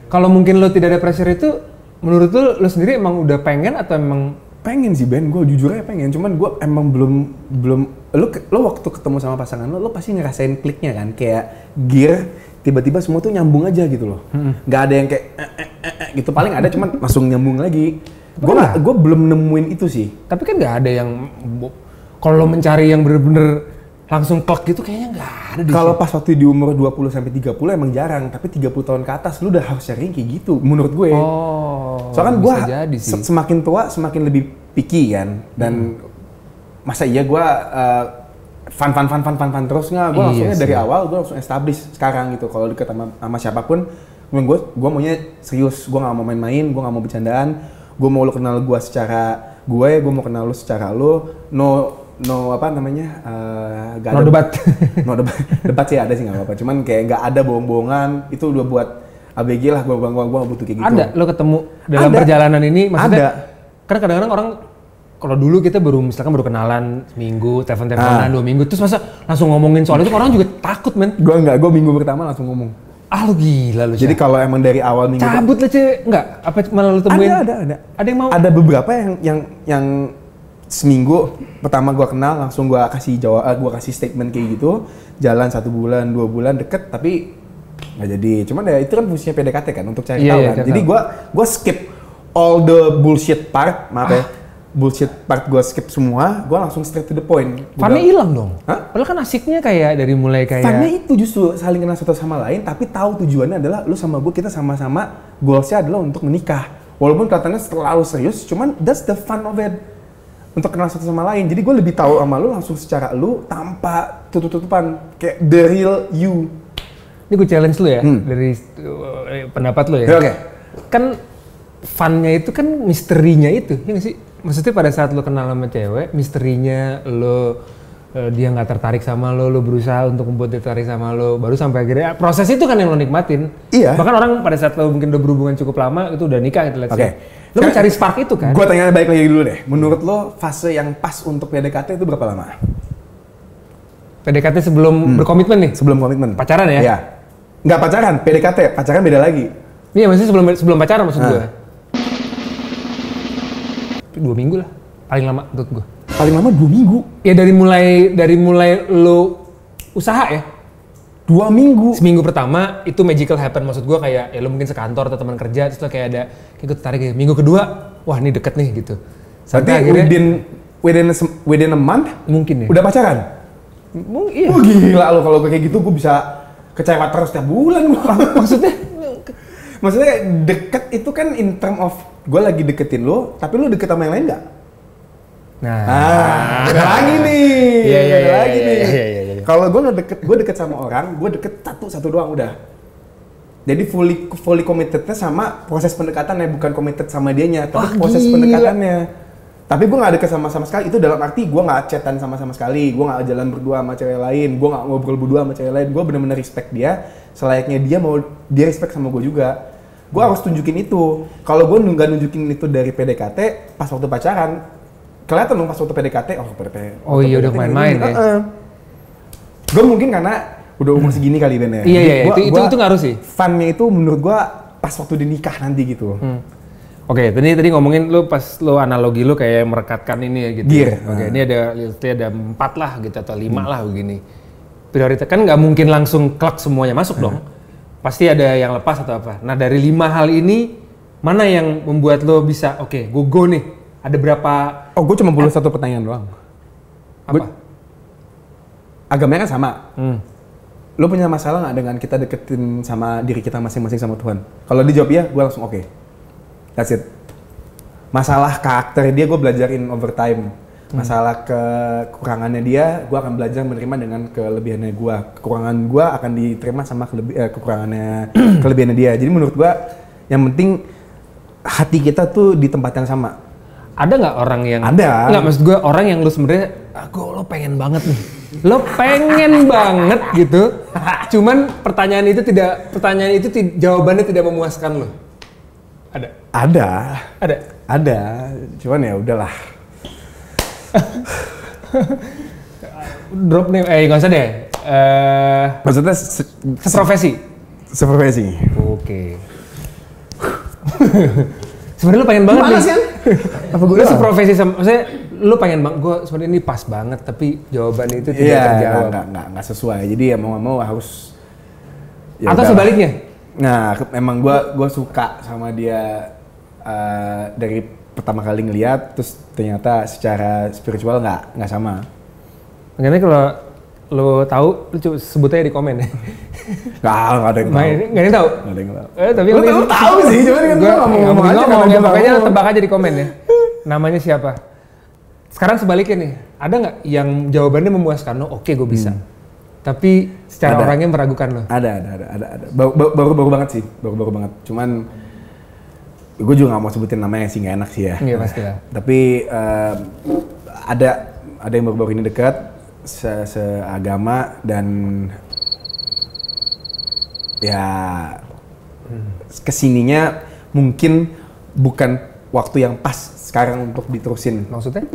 Kalau mungkin lo tidak ada pressure itu, menurut lo sendiri emang udah pengen atau emang pengen sih Ben? Gue jujur aja pengen. Cuman gue emang belum. Lo waktu ketemu sama pasangan lo pasti ngerasain kliknya kan? Kayak gear tiba-tiba semua tuh nyambung aja gitu loh. Gak ada yang kayak gitu. Paling ada cuman langsung nyambung lagi. Gue belum nemuin itu sih. Tapi kan nggak ada yang kalau mencari yang bener-bener langsung klik gitu kayaknya nggak ada di kalau pas waktu di umur 20 sampai 30 emang jarang, tapi 30 tahun ke atas lu udah harus sharing kayak gitu menurut gue. Soalnya kan gue semakin tua semakin lebih picky kan, dan masa iya gue fun terus nggak? Gue langsungnya dari awal gue langsung establish sekarang gitu. Kalau deket sama siapapun, gue maunya serius, gue nggak mau main-main, gue nggak mau bercandaan, gue mau lu kenal gue secara gue mau kenal lu secara lu, no apa namanya no debat. No debat sih ada sih nggak apa-apa, cuman kayak nggak ada bohong-bohongan, itu udah buat ABG lah. Gua butuh kayak gitu. Ada lo ketemu dalam perjalanan ini maksudnya ada. Karena kadang-kadang orang kalau dulu kita baru kenalan seminggu, telepon-teleponan 2 minggu, terus masa langsung ngomongin soal itu orang juga takut men. Gue minggu pertama langsung ngomong. Lu gila lu. Jadi kalau emang dari awal minggu cabut lah enggak apa malah lu temuin. Ada yang mau. Ada beberapa yang seminggu pertama gue kenal langsung gue kasih gue kasih statement kayak gitu, jalan 1 bulan 2 bulan deket tapi nggak jadi. Cuman ya itu kan fungsinya PDKT kan untuk cari tahu kan. Jadi gue skip all the bullshit part, maaf ya, bullshit part gue skip semua, gue langsung straight to the point. Funnya hilang dong. Hah? Padahal kan asiknya kayak dari mulai kayak. Funnya itu justru saling kenal satu sama lain, tapi tahu tujuannya adalah lu sama gue kita sama-sama goalsnya adalah untuk menikah. Walaupun kelihatannya terlalu serius, cuman that's the fun of it. Untuk kenal satu sama lain, jadi gue lebih tahu sama lu langsung secara lu tanpa tutup-tutupan, kayak the real you. Ini gue challenge lu ya, dari pendapat lu ya. Oke. Kan funnya itu kan misterinya itu, ya nggak sih? Maksudnya pada saat lu kenal sama cewek, misterinya lu dia nggak tertarik sama lu berusaha untuk membuat dia tertarik sama lu, baru sampai akhirnya proses itu kan yang lo nikmatin. Iya. Bahkan orang pada saat lo mungkin udah berhubungan cukup lama itu udah nikah gitu. Oke. Lo mencari spark itu kan? Gue tanya balik lagi dulu deh. Menurut lo fase yang pas untuk PDKT itu berapa lama? PDKT sebelum berkomitmen nih? Sebelum komitmen. Pacaran ya? Iya. Nggak pacaran, PDKT. Pacaran beda lagi. Iya, maksudnya sebelum pacaran maksud gue. 2 minggu lah, paling lama menurut gue. Paling lama 2 minggu? Ya dari mulai lo usaha ya. 2 minggu? Seminggu pertama itu magical happen, maksud gue kayak ya lo mungkin sekantor atau teman kerja, terus lo kayak ada, kayak gue tertarik ya. Minggu kedua, wah ini deket nih gitu. Sampai akhirnya within a month? Mungkin ya. Udah pacaran? Iya. Oh gila lo, kalau kayak gitu gue bisa kecewa terus tiap bulan. Maksudnya? Maksudnya deket itu kan in term of gue lagi deketin lo, tapi lo deket sama yang lain nggak? Nah, ada lagi nih. Iya. Lagi nih. Kalau gue deket sama orang, gue deket satu doang udah. Jadi fully committednya sama proses pendekatannya, bukan committed sama dianya, tapi proses pendekatannya. Tapi gue nggak deket sama sekali. Itu dalam arti gue nggak chatan sama sekali, gue nggak jalan berdua sama cewek lain, gue nggak ngobrol berdua sama cewek lain. Gue bener-bener respect dia, selayaknya dia respect sama gue juga. Gue harus tunjukin itu. Kalau gue nggak nunjukin itu dari PDKT, pas waktu pacaran, kelihatan dong pas waktu PDKT, oh iya udah main-main ya. Gue mungkin karena udah umur segini kali Ben ya. Iya, itu ngaruh sih. Funnya itu menurut gue pas waktu dinikah nanti gitu. Oke, tadi ngomongin lu pas lu analogi lu kayak merekatkan ini ya gitu. Gear. Oke, ini ada 4 lah gitu atau 5 lah begini. Prioritas kan nggak mungkin langsung klak semuanya masuk dong. Pasti ada yang lepas atau apa. Nah dari 5 hal ini mana yang membuat lo bisa oke, gue go nih. Ada berapa? Oh, gue cuma perlu satu pertanyaan doang. Apa? Agamanya kan sama. Lo punya masalah nggak dengan kita deketin sama diri kita masing-masing sama Tuhan? Kalau dijawab ya, gue langsung oke. That's it. Masalah karakter dia gue belajarin over time. Masalah kekurangannya dia, gue akan belajar menerima dengan kelebihannya gue. Kekurangan gue akan diterima sama kelebihannya dia. Jadi menurut gue, yang penting hati kita tuh di tempat yang sama. Ada nggak orang yang? Ada. Nggak, maksud gue orang yang lu sebenarnya, lo pengen banget nih. Lo pengen banget gitu. Cuman pertanyaan itu jawabannya tidak memuaskan lo. Ada. Cuman ya udahlah. Drop nih, nggak usah deh. Maksudnya seprofesi. Oke. Sebenarnya lu pengen banget nih. Kan? Apa gue? Lu seprofesi sama, maksudnya lu pengen banget. Gue sebenarnya ini pas banget, tapi jawaban itu tidak terjawab. Nggak sesuai. Jadi ya mau nggak mau harus. Ya atau sebaliknya? Nah, emang gue suka sama dia dari pertama kali ngeliat, terus ternyata secara spiritual nggak sama. Makanya kalau lo tahu, lo coba sebut aja di komen ya. Nggak ada yang tahu. Nggak ada yang tahu? Nggak ada yang tahu. Tapi lo tahu sih, cuman kan gue ngomong aja. Makanya lo tebak aja di komen ya. Namanya siapa? Sekarang sebaliknya nih, ada nggak yang jawabannya memuaskan lo? Oke, gue bisa. Tapi secara orangnya meragukan lo? Ada. Baru banget sih, baru banget. Cuman gue juga nggak mau sebutin namanya sih, nggak enak sih ya. Iya pasti lah. Tapi ada yang baru-baru ini dekat, seagama dan ya kesininya mungkin bukan waktu yang pas sekarang untuk diterusin. Maksudnya?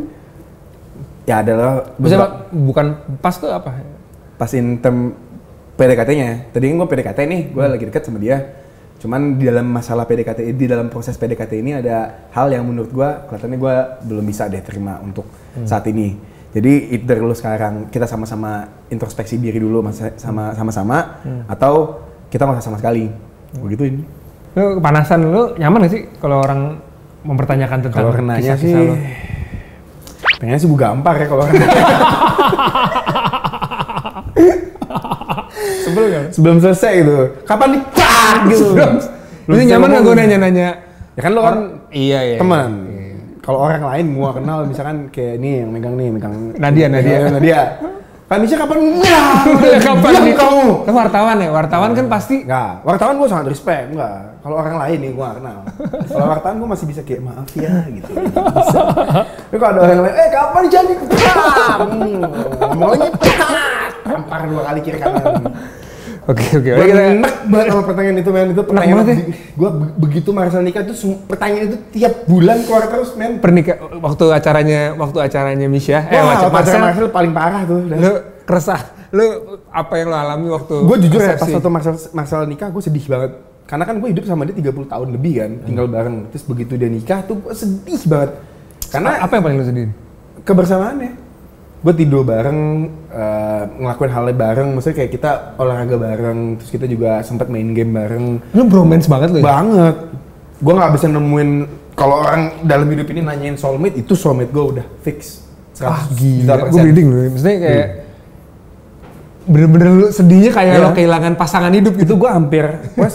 Ya adalah. Maksudnya bukan pas tuh apa? Pas in term PDKT-nya. Tadi kan gue PDKT nih, gue lagi dekat sama dia. Cuman di dalam masalah PDKT, di dalam proses PDKT ini ada hal yang menurut gue kelihatannya gue belum bisa deh terima untuk saat ini. Jadi either lu sekarang kita sama-sama introspeksi diri dulu sama-sama atau kita nggak sama sekali. Begitu ini. Lu kepanasan, lu nyaman gak sih kalau orang mempertanyakan tentang kisah-kisah lu? Pengennya sih gue gampar ya kalau Sebel gak? sebelum selesai gitu. Kapan nikah gitu. Lu nyaman gak gue nanya-nanya? Ya kan lo kan iya. teman. Kalau orang lain gua kenal misalkan kayak nih yang megang Nadia. Kan bisa kapan Kapan nih kamu? Lu wartawan ya? Wartawan kan pasti Enggak, wartawan gua sangat respect, enggak. Kalau orang lain nih gua kenal. Kalau wartawan gua masih bisa kayak maaf ya gitu. Bisa. Tapi kalau ada orang lain, kapan jadi? Ngomong lagi, tampar 2 kali kiri kanan. Oke. Gue enak banget sama pertanyaan itu, men. Itu pertanyaan ya? gue begitu Marcel nikah itu pertanyaan itu tiap bulan keluar terus, men. Waktu acaranya Misha, Wah, Marcel paling parah tuh. Lu keresah, lu apa yang lu alami waktu Gue jujur ya, pas waktu Marcel nikah gue sedih banget. Karena kan gue hidup sama dia 30 tahun lebih kan, tinggal bareng. Terus begitu dia nikah tuh gue sedih banget. Karena apa yang paling lu sedih? Kebersamaannya. Gue tidur bareng, ngelakuin hal bareng, maksudnya kayak kita olahraga bareng, terus kita juga sempat main game bareng. Lu bromance banget lu ya? Banget. Gue nggak bisa nemuin, kalau orang dalam hidup ini nanyain soulmate, itu soulmate gue udah fix. 100%. Gila, gue breeding loh. Maksudnya kayak bener-bener lu sedihnya kayak lo kehilangan pasangan hidup gitu. Gue hampir,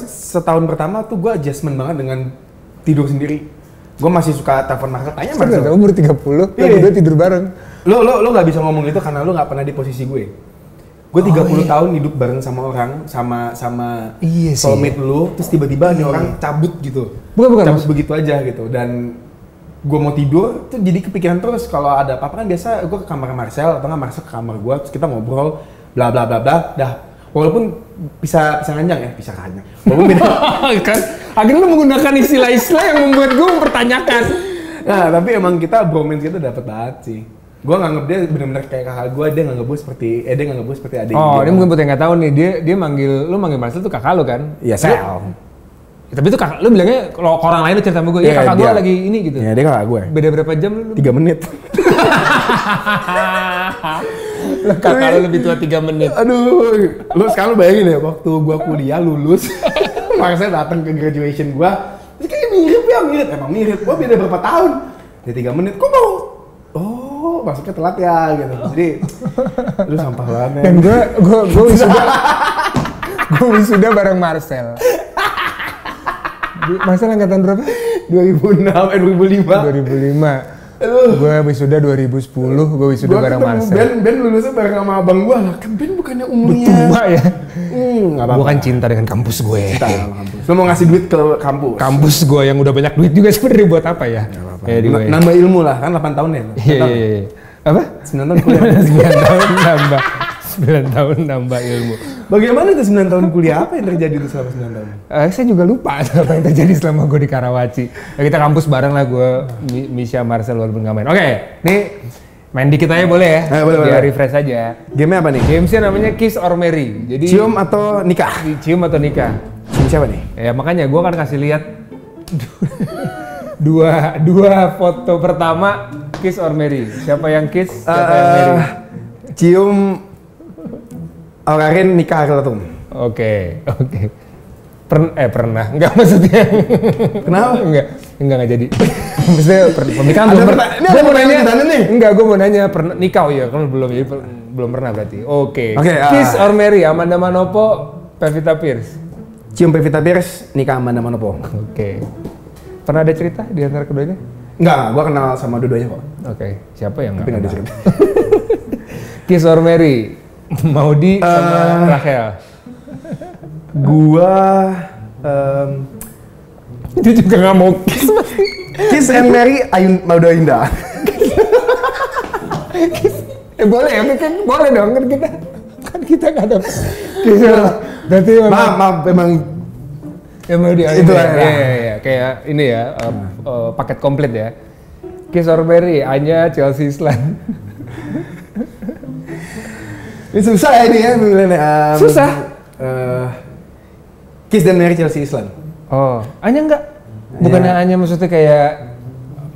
setahun pertama tuh gue adjustment banget dengan tidur sendiri. Gue masih suka telepon Marcel, tanya Marcel. Kamu umur 30, lo berdua tidur bareng. Lo nggak bisa ngomong itu karena lo nggak pernah di posisi gue. Gue 30 tahun hidup bareng sama orang, sama soulmate lo, terus tiba-tiba nih orang cabut gitu. Bukan. Cabut begitu aja gitu. Dan gue mau tidur, tuh jadi kepikiran terus kalau ada apa-apa kan biasa gue ke kamar Marcel atau nggak Marcel ke kamar gue, terus kita ngobrol, bla bla bla bla, dah. Walaupun bisa kanjang ya, bisa kanjang. Walaupun beda. Kan, akhirnya lu menggunakan istilah-istilah yang membuat gue mempertanyakan. Nah, tapi emang kita bromance kita dapet banget sih. Gue nganggep dia bener-bener kayak kakak gue, dia nganggep gue seperti adik. Oh, dia mungkin buat yang nggak tahu nih, dia manggil Marcel tuh kakak lo kan? Iya, Sel. Tapi itu kakak, lu bilangnya kalau orang lain lu cerita sama gue, iya kakak gue lagi ini gitu. Iya, dia kakak gue. Beda berapa jam lu? 3 menit. Kakak lu lebih tua 3 menit. Aduh, lu sekarang bayangin ya, waktu gue kuliah lulus, Marcel datang ke graduation gue, terus kayak mirip, emang mirip, gue beda berapa tahun? Ya 3 menit, kok mau? Oh, masuknya telat ya gitu. Jadi, lu sampah banget. Dan gue wisuda bareng Marcel. Marcel angkatan berapa? 2005. Gue wisuda 2010, gue wisuda bareng Marcel. Ben lulusnya bareng sama abang gue lah, kan Ben bukannya umurnya tua ya? Gue kan cinta dengan kampus gue. Cinta sama kampus. Lo mau ngasih duit ke kampus? Kampus gue yang udah banyak duit juga sebenarnya buat apa ya? Nambah ilmu lah, kan 8 tahun ya? Iya. Apa? 9 tahun kuliah. 9 tahun nambah ilmu. Bagaimana itu 9 tahun kuliah? Apa yang terjadi itu selama 9 tahun? Saya juga lupa apa yang terjadi selama gue di Karawaci. Ya, kita kampus bareng lah gue, Misha, Marcel, walaupun nggak main. Oke, nih main dikit aja boleh ya? Boleh. Biar refresh aja. Game-nya apa nih? Gamesnya namanya Kiss or Marry. Jadi cium atau nikah? Cium atau nikah. Cium siapa nih? Ya makanya gue akan kasih lihat dua foto pertama Kiss or Marry. Siapa yang kiss, siapa yang marry? Cium Aurarin, nikah Arlatum. Oke. Pernah. Enggak maksudnya. Kenapa? Enggak jadi. Maksudnya pernikahan belum pernah. Gue mau nanya. Enggak, gue mau nanya pernah nikah ya, kan belum, jadi belum pernah berarti. Oke. Kiss or Marry, Amanda Manopo, Pevita Pierce. Cium Pevita Pierce, nikah Amanda Manopo. Oke. Pernah ada cerita di antara keduanya? Enggak, gue kenal sama dua-duanya kok. Oke. Siapa yang tapi nggak ada cerita. Kiss or Marry, Maudy sama Rachel. Gua Dia juga nggak mau Kiss and Marry Maudy Indah. Boleh ya, kan boleh dong kan kita nggak ada. Berarti maaf memang ya Maudy itu ya kayak ini ya paket komplit ya. Kiss or Marry, Anya, Chelsea Islan. Ini susah ya ini ya milihnya. Susah. Kiss dan Marry Chelsea Islan. Oh, hanya enggak? Bukannya hanya maksudnya kayak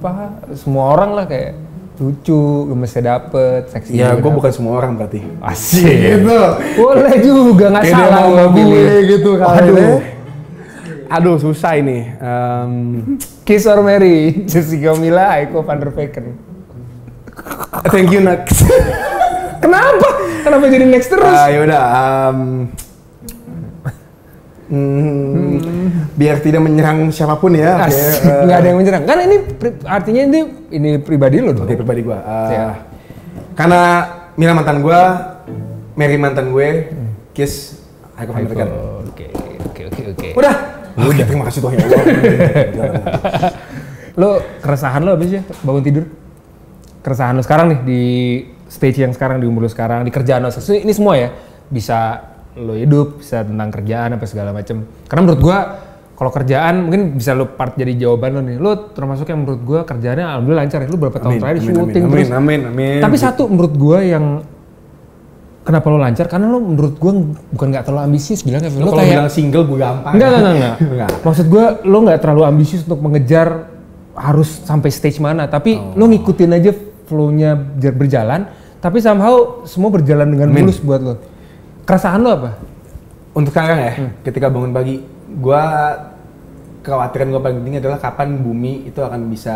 apa? Semua orang lah kayak lucu, gemesnya dapet, seksi. Ya, gue bukan semua orang berarti. Asik. Gitu. Boleh juga, nggak Kayak salah dia mau pilih. gue gitu kan. Aduh. Aduh, susah ini. Kiss or marry, Jessica Mila, Aiko van der Vecken. Thank you, next. Kenapa? Kenapa jadi next terus? Yaudah, biar tidak menyerang siapapun ya. Nggak ada yang menyerang. Kan ini artinya ini pribadi lo dong. Oke, pribadi gue. Ya. Karena Mila mantan gue, Mary mantan gue, Kiss, Aiko van der Vecken. Oke. Udah, terima kasih Tuhan ya Allah. Lo keresahan lo apa sih ya bangun tidur? Keresahan lo sekarang nih di stage yang sekarang, di umur lo sekarang, di kerjaan lo. Ini semua ya bisa lo hidup, bisa tentang kerjaan apa segala macem. Karena menurut gua kalau kerjaan mungkin bisa lo part jadi jawaban lo nih. Lo termasuk yang menurut gua kerjaannya alhamdulillah lancar ya. Lo berapa tahun terakhir syuting terus. Amin. Tapi satu menurut gua yang kenapa lo lancar? Karena lo menurut gua bukan nggak terlalu ambisius bilangnya. Lo kalau bilang single gue gampang. Enggak. Maksud gua lo nggak terlalu ambisius untuk mengejar harus sampai stage mana. Tapi lo ngikutin aja flow-nya berjalan. Tapi somehow semua berjalan dengan mulus buat lo. Keresahan lo apa? Untuk sekarang ya, ketika bangun pagi, kekhawatiran gue paling penting adalah kapan bumi itu akan bisa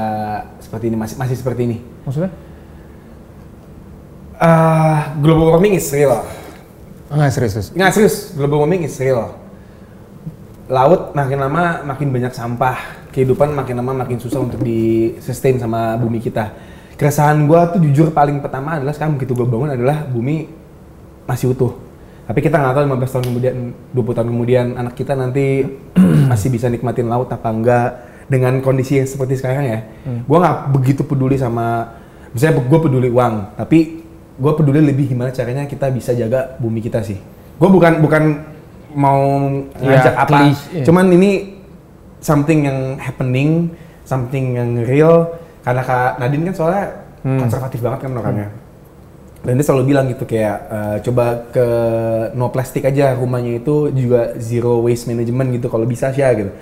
seperti ini, masih seperti ini. Maksudnya? Global warming is real. Nggak serius. Nggak serius, global warming is real. Laut makin lama makin banyak sampah, kehidupan makin lama makin susah untuk di-sustain sama bumi kita. Keresahan gue tuh jujur paling pertama adalah sekarang begitu gue bangun adalah bumi masih utuh. Tapi kita nggak tahu 15 tahun kemudian, 20 tahun kemudian anak kita nanti masih bisa nikmatin laut apa enggak dengan kondisi yang seperti sekarang ya. Gue nggak begitu peduli sama, misalnya gue peduli uang, tapi gue peduli lebih gimana caranya kita bisa jaga bumi kita sih. Gue bukan mau ngajak apa, cuman ini something yang happening, something yang real. Karena Kak Nadine kan soalnya konservatif banget kan orangnya. Dan dia selalu bilang gitu kayak coba ke no plastik aja, rumahnya itu juga zero waste management gitu kalau bisa sih ya gitu.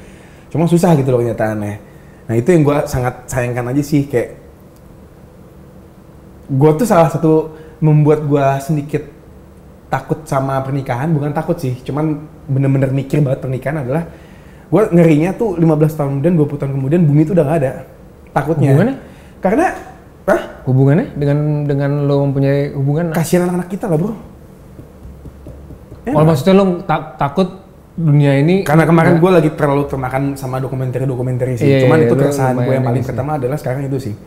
Cuma susah gitu loh kenyataannya. Nah itu yang gue sangat sayangkan aja sih, kayak gue tuh salah satu membuat gue sedikit takut sama pernikahan, bukan takut sih, cuman bener-bener mikir banget pernikahan adalah gue ngerinya tuh 15 tahun kemudian, 20 tahun kemudian bumi itu udah gak ada. Takutnya. Hubungannya? Karena hubungannya dengan lo mempunyai hubungan? Kasihan anak-anak kita lah bro. Oh maksudnya lo takut dunia ini? Karena kemarin gue lagi terlalu termakan sama dokumenter sih. Cuman itu keresahan gue yang paling pertama adalah sekarang itu sih.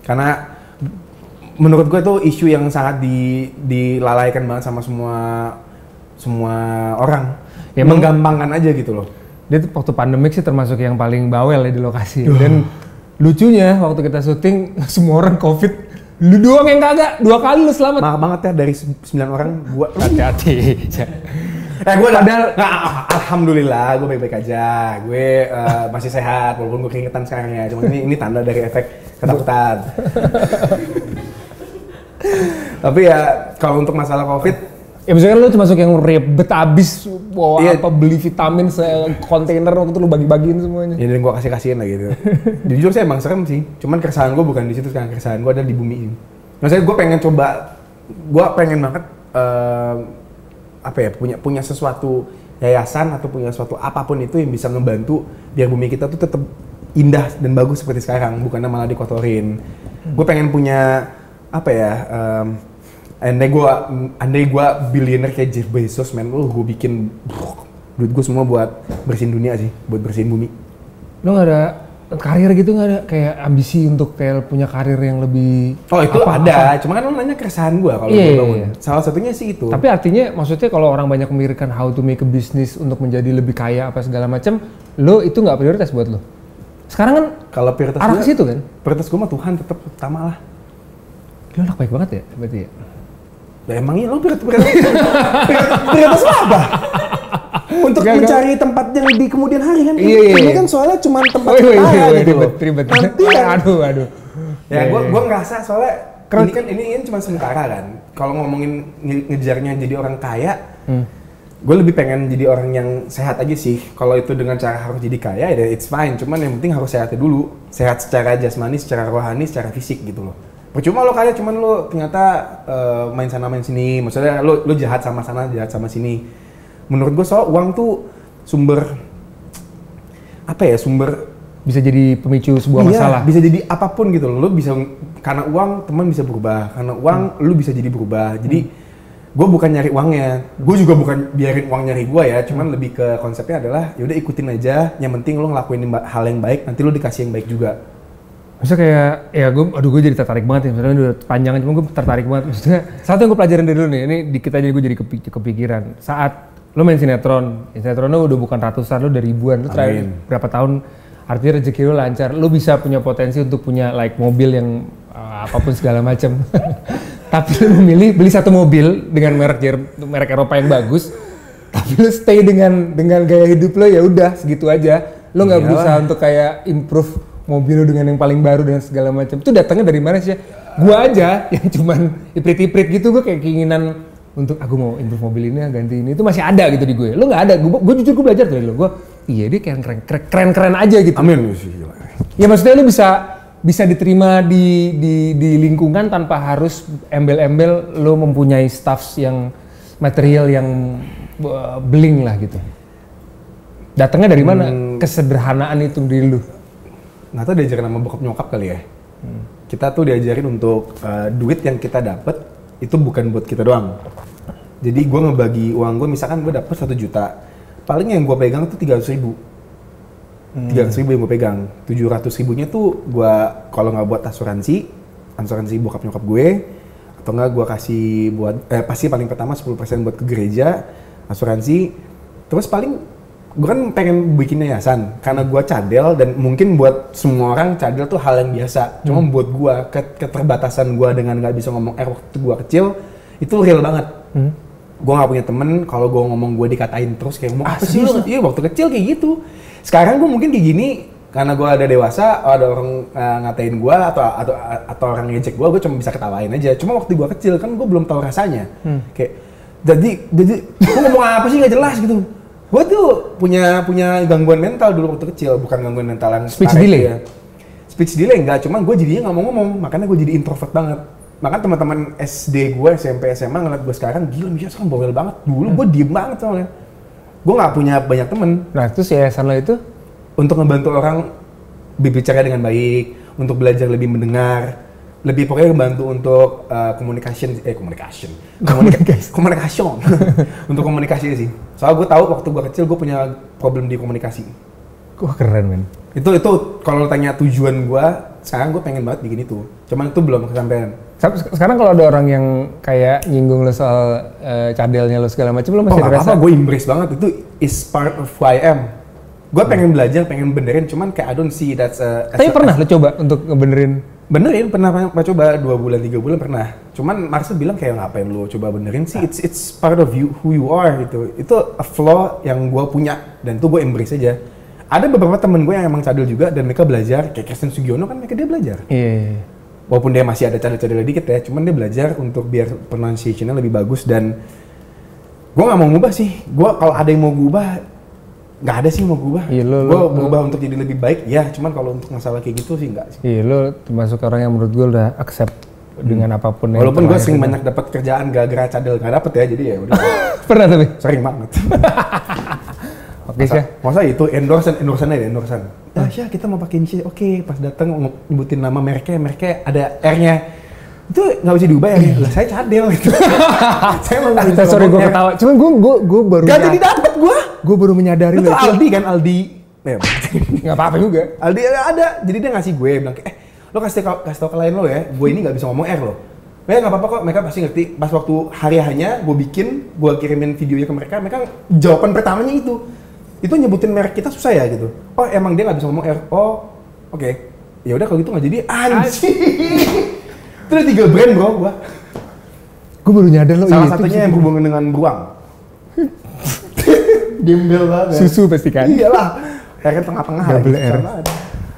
Karena menurut gue itu isu yang sangat dilalaikan banget sama semua orang. Ya, menggampangkan aja gitu loh. Dia tuh waktu pandemik sih termasuk yang paling bawel ya di lokasi. Dan lucunya waktu kita syuting semua orang COVID, lu doang yang kagak. 2 kali lu selamat. Maaf banget ya dari 9 orang gua hati-hati. Gua alhamdulillah gua baik-baik aja. Gue masih sehat walaupun gua keringetan sekarang ya. Cuma ini tanda dari efek ketakutan. Tapi ya kalau untuk masalah COVID, ya misalkan lu termasuk yang ribet abis beli vitamin se-kontainer waktu itu lu bagi-bagiin semuanya. Ya dan gua kasih-kasihin lah gitu. Jujur sih emang serem sih. Cuman keresahan gua bukan di situ sekarang, keresahan gua ada di bumi ini. Maksudnya gua pengen banget punya sesuatu yayasan atau punya sesuatu apapun itu yang bisa ngebantu biar bumi kita tuh tetap indah dan bagus seperti sekarang, bukannya malah dikotorin. Gua pengen punya andai gue billionaire kayak Jeff Bezos, gue bikin duit gue semua buat bersihin dunia sih, buat bersihin bumi. Lo nggak ada karir gitu, nggak ada kayak ambisi untuk kayak punya karir yang lebih? Oh itu ada, cuma kan lo nanya keresahan gue kalau gue bangun. Salah satunya sih itu. Tapi artinya maksudnya kalau orang banyak memikirkan how to make a business untuk menjadi lebih kaya apa segala macam, lo itu nggak prioritas buat lo? Sekarang kan kalau prioritas arah ke situ kan? Prioritas gue mah Tuhan tetap utama lah. Lo anak baik banget ya berarti ya? Ya emangnya lo prioritas apa? Untuk mencari tempat yang di kemudian hari kan? Ini kan soalnya cuma tempat gitu. Ribet. Nanti kan? Aduh. Ya gue ngerasa soalnya ini cuma sementara kan. Kalau ngomongin ngejarnya jadi orang kaya, gue lebih pengen jadi orang yang sehat aja sih. Kalau itu dengan cara harus jadi kaya, ya it's fine. Cuman yang penting harus sehatnya dulu. Sehat secara jasmani, secara rohani, secara fisik gitu loh. Percuma lo kaya, cuman lo ternyata main sana main sini. Maksudnya lo jahat sama sana, jahat sama sini. Menurut gue soal uang tuh sumber bisa jadi pemicu sebuah masalah. Bisa jadi apapun gitu loh. Lo bisa, karena uang teman bisa berubah, karena uang lo bisa jadi berubah. Jadi gue bukan nyari uangnya, gue juga bukan biarin uang nyari gue ya, cuman lebih ke konsepnya adalah ya udah ikutin aja, yang penting lo ngelakuin hal yang baik, nanti lo dikasih yang baik juga. Maksudnya kayak, ya gue jadi tertarik banget ya, misalnya udah panjang, cuma gue tertarik banget. Maksudnya satu yang gue pelajarin dari dulu nih, ini dikit aja gue jadi kepikiran. Saat lo main sinetron lo udah bukan ratusan, lo udah ribuan, lo terakhir berapa tahun, artinya rezeki lo lancar, lo bisa punya potensi untuk punya like mobil yang apapun segala macam. Tapi lo memilih beli satu mobil dengan merek Eropa yang bagus, tapi lo stay dengan gaya hidup lo ya udah segitu aja. Lo nggak berusaha untuk kayak improve mobil lo dengan yang paling baru dan segala macam. Itu datangnya dari mana sih? Gua aja yang cuman iprit-iprit gitu, gue kayak keinginan untuk aku mau improve mobil ini, ganti ini, itu masih ada gitu di gue. Lo nggak ada, gue jujur gue belajar dari lo. Gue iya dia keren aja gitu. Amin. Ya maksudnya lo bisa diterima di lingkungan tanpa harus embel-embel lo mempunyai staffs yang material yang bling lah gitu. Datangnya dari mana kesederhanaan itu diri lu? Nggak tahu diajarin sama bokap nyokap kali ya. Kita tuh diajarin untuk duit yang kita dapat itu bukan buat kita doang. Jadi gue ngebagi uang gue, misalkan gue dapet 1 juta, paling yang gue pegang tuh 300.000. 300.000 yang gue pegang, 700.000-nya tuh gue kalau nggak buat asuransi bokap nyokap gue, atau nggak gue kasih buat pasti paling pertama 10% buat ke gereja, asuransi, terus paling gue kan pengen bikin yayasan karena gue cadel, dan mungkin buat semua orang cadel tuh hal yang biasa, cuma buat gue keterbatasan gue dengan nggak bisa ngomong waktu gue kecil itu real banget. Gue nggak punya temen, kalau gue ngomong gue dikatain terus kayak ngomong apa sih lu? Iya waktu kecil kayak gitu. Sekarang gue mungkin kayak gini karena gue ada dewasa, ada orang ngatain gue atau orang ngejek gue cuma bisa ketawain aja. Cuma waktu gue kecil kan gue belum tahu rasanya. Kayak jadi gue ngomong apa sih nggak jelas gitu. Gue tuh punya gangguan mental dulu waktu kecil, bukan gangguan mental yang speech delay ya. Speech delay enggak, cuma gue jadinya nggak mau ngomong, makanya gue jadi introvert banget. Makanya teman-teman SD gue, SMP, SMA ngeliat gue sekarang, gila Misha sekarang bawel banget. Dulu gue diem banget soalnya. Gue nggak punya banyak temen. Nah terus yayasan lo itu? Untuk ngebantu orang berbicara dengan baik, untuk belajar lebih mendengar, lebih pokoknya ngebantu untuk komunikasi. Untuk komunikasi sih. Soalnya gue tahu waktu gue kecil gue punya problem di komunikasi. Wah keren men. Itu kalau tanya tujuan gue, sekarang gue pengen banget bikin itu. Cuman itu belum kesampaian. Sekarang kalau ada orang yang kayak nyinggung lo soal cadelnya lo segala macam, lo masih ngerasa? Gue embrace banget, itu is part of who I am. Gue pengen belajar, pengen benerin, cuman kayak I don't see that's Tapi pernah lo coba untuk ngebenerin? Benerin, pernah coba 2 bulan, 3 bulan pernah. Cuman Marcel bilang kayak ngapain lo coba benerin sih, it's part of you, who you are gitu. Itu a flaw yang gue punya, dan itu gue embrace aja. Ada beberapa temen gue yang emang cadel juga, dan mereka belajar, kayak Kristen Sugiono kan dia belajar. Iya. Walaupun dia masih ada cadel-cadel dikit ya, cuman dia belajar untuk biar pronunciation-nya lebih bagus, dan gue nggak mau ngubah sih. Gue kalau ada yang mau ngubah, nggak ada sih yang mau ngubah. Iya, gue berubah untuk jadi lebih baik, ya. Cuman kalau untuk masalah kayak gitu sih nggak sih. Iya, lo termasuk orang yang menurut gue udah accept dengan apapun. Walaupun gue sering banyak dapat kerjaan gara-gara cadel nggak dapet ya, jadi ya udah. Pernah tapi? Sering banget. Oke sih. Masa itu endorsan. Nah, Syah kita mau pakai ini, oke. Pas datang nyebutin nama mereknya ada R-nya. Itu nggak bisa diubah ya? Lah saya cadel gitu. Saya mau minta sorry gue ketawa. Cuman gue baru. Gak jadi dapet gue. Gue baru menyadari itu Aldi kan Aldi. Nggak apa-apa juga. Aldi ada. Jadi dia ngasih gue bilang lo kasih tau ke klien lo ya. Gue ini nggak bisa ngomong R lo. Nggak apa-apa kok, mereka pasti ngerti. Pas waktu hari hanya gue kirimin videonya ke mereka jawaban pertamanya itu nyebutin merek kita susah ya gitu. Oh emang dia nggak bisa ngomong R. Oh oke. Ya udah kalau gitu nggak jadi. Anjing. Itu ada 3 brand bro gua. Gue baru nyadar lo. Salah satunya yang berhubungan dengan beruang. Gembel banget. Susu pasti kan. Iyalah. Airnya tengah-tengah. Double R.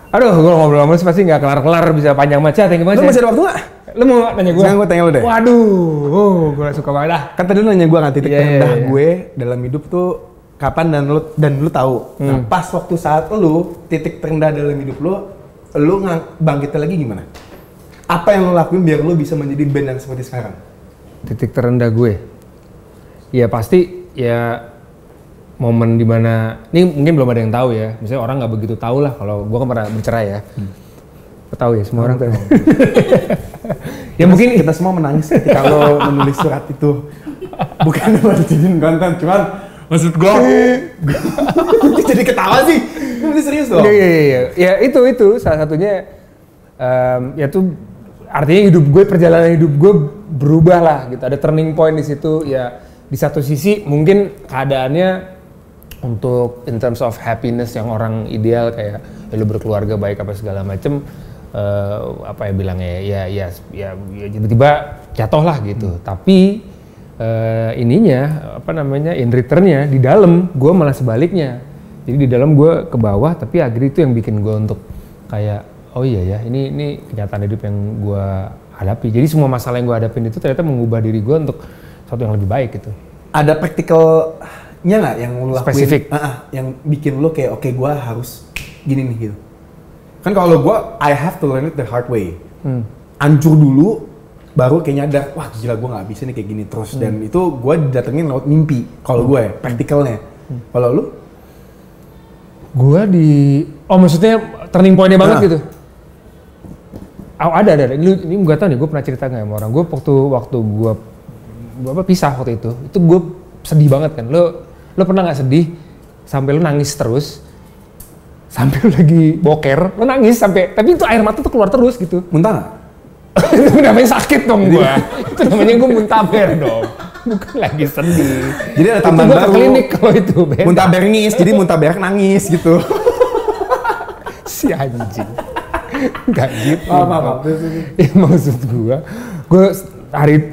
Aduh, gue ngobrol sama lu pasti nggak kelar-kelar, bisa panjang macet. Thank you banget. Lu masih ada waktu nggak? Lu mau nanya gue? Sekarang gue tanya lu deh. Waduh, gue suka banget dah. Kan tadi lu nanya gue kan titik terendah gue dalam hidup tuh kapan dan lu tahu. Nah, pas waktu saat lu titik terendah dalam hidup lu bangkitnya lagi gimana? Apa yang lu lakuin biar lu bisa menjadi band yang seperti sekarang? Titik terendah gue, ya pasti ya momen dimana, ini mungkin belum ada yang tahu ya, misalnya orang nggak begitu tahu lah kalau gue kan pernah bercerai ya. Tahu ya, semua orang tahu. Ya mungkin kita semua menangis ketika lo menulis surat itu. Bukan buat dijadiin konten, cuman maksud gue jadi ketawa sih. Ini serius dong. Iya. Ya itu salah satunya ya tuh artinya hidup gue, perjalanan hidup gue berubah lah gitu. Ada turning point di situ ya. Di satu sisi mungkin keadaannya untuk in terms of happiness yang orang ideal kayak ya lu berkeluarga baik apa segala macem, apa ya bilangnya ya tiba-tiba jatuh lah gitu. Tapi ininya apa namanya in returnnya di dalam gue malah sebaliknya. Jadi di dalam gue ke bawah, tapi akhirnya itu yang bikin gue untuk kayak oh iya ya ini kenyataan hidup yang gue hadapi. Jadi semua masalah yang gue hadapin itu ternyata mengubah diri gue untuk sesuatu yang lebih baik gitu. Ada practicalnya nggak yang lu lakuin? Spesifik? Yang bikin lu kayak oke, gue harus gini nih gitu. Kan kalau gue, I have to learn it the hard way. Hancur dulu, baru kayak nyadar, wah gila gue nggak bisa nih kayak gini terus. Dan itu gue didatengin lewat mimpi. Kalau gue, practicalnya. Kalau lu? Gue maksudnya turning point-nya banget gitu? Oh, ada. Ini gue tau nih, gue pernah cerita nggak sama orang. Gue waktu gue pisah waktu itu gue sedih banget kan. Lo pernah nggak sedih sampai lo nangis terus? Sampai lu lagi boker, lu nangis sampai, tapi itu air mata tuh keluar terus gitu. Muntah nggak? Itu namanya sakit dong gua. Itu namanya gua muntaber dong. Bukan lagi sedih. Jadi ada tambahan baru. Klinik kalau itu beda. Muntaber nangis, jadi muntaber nangis gitu. Si anjing. Gak gitu. Maaf. Ya maksud gua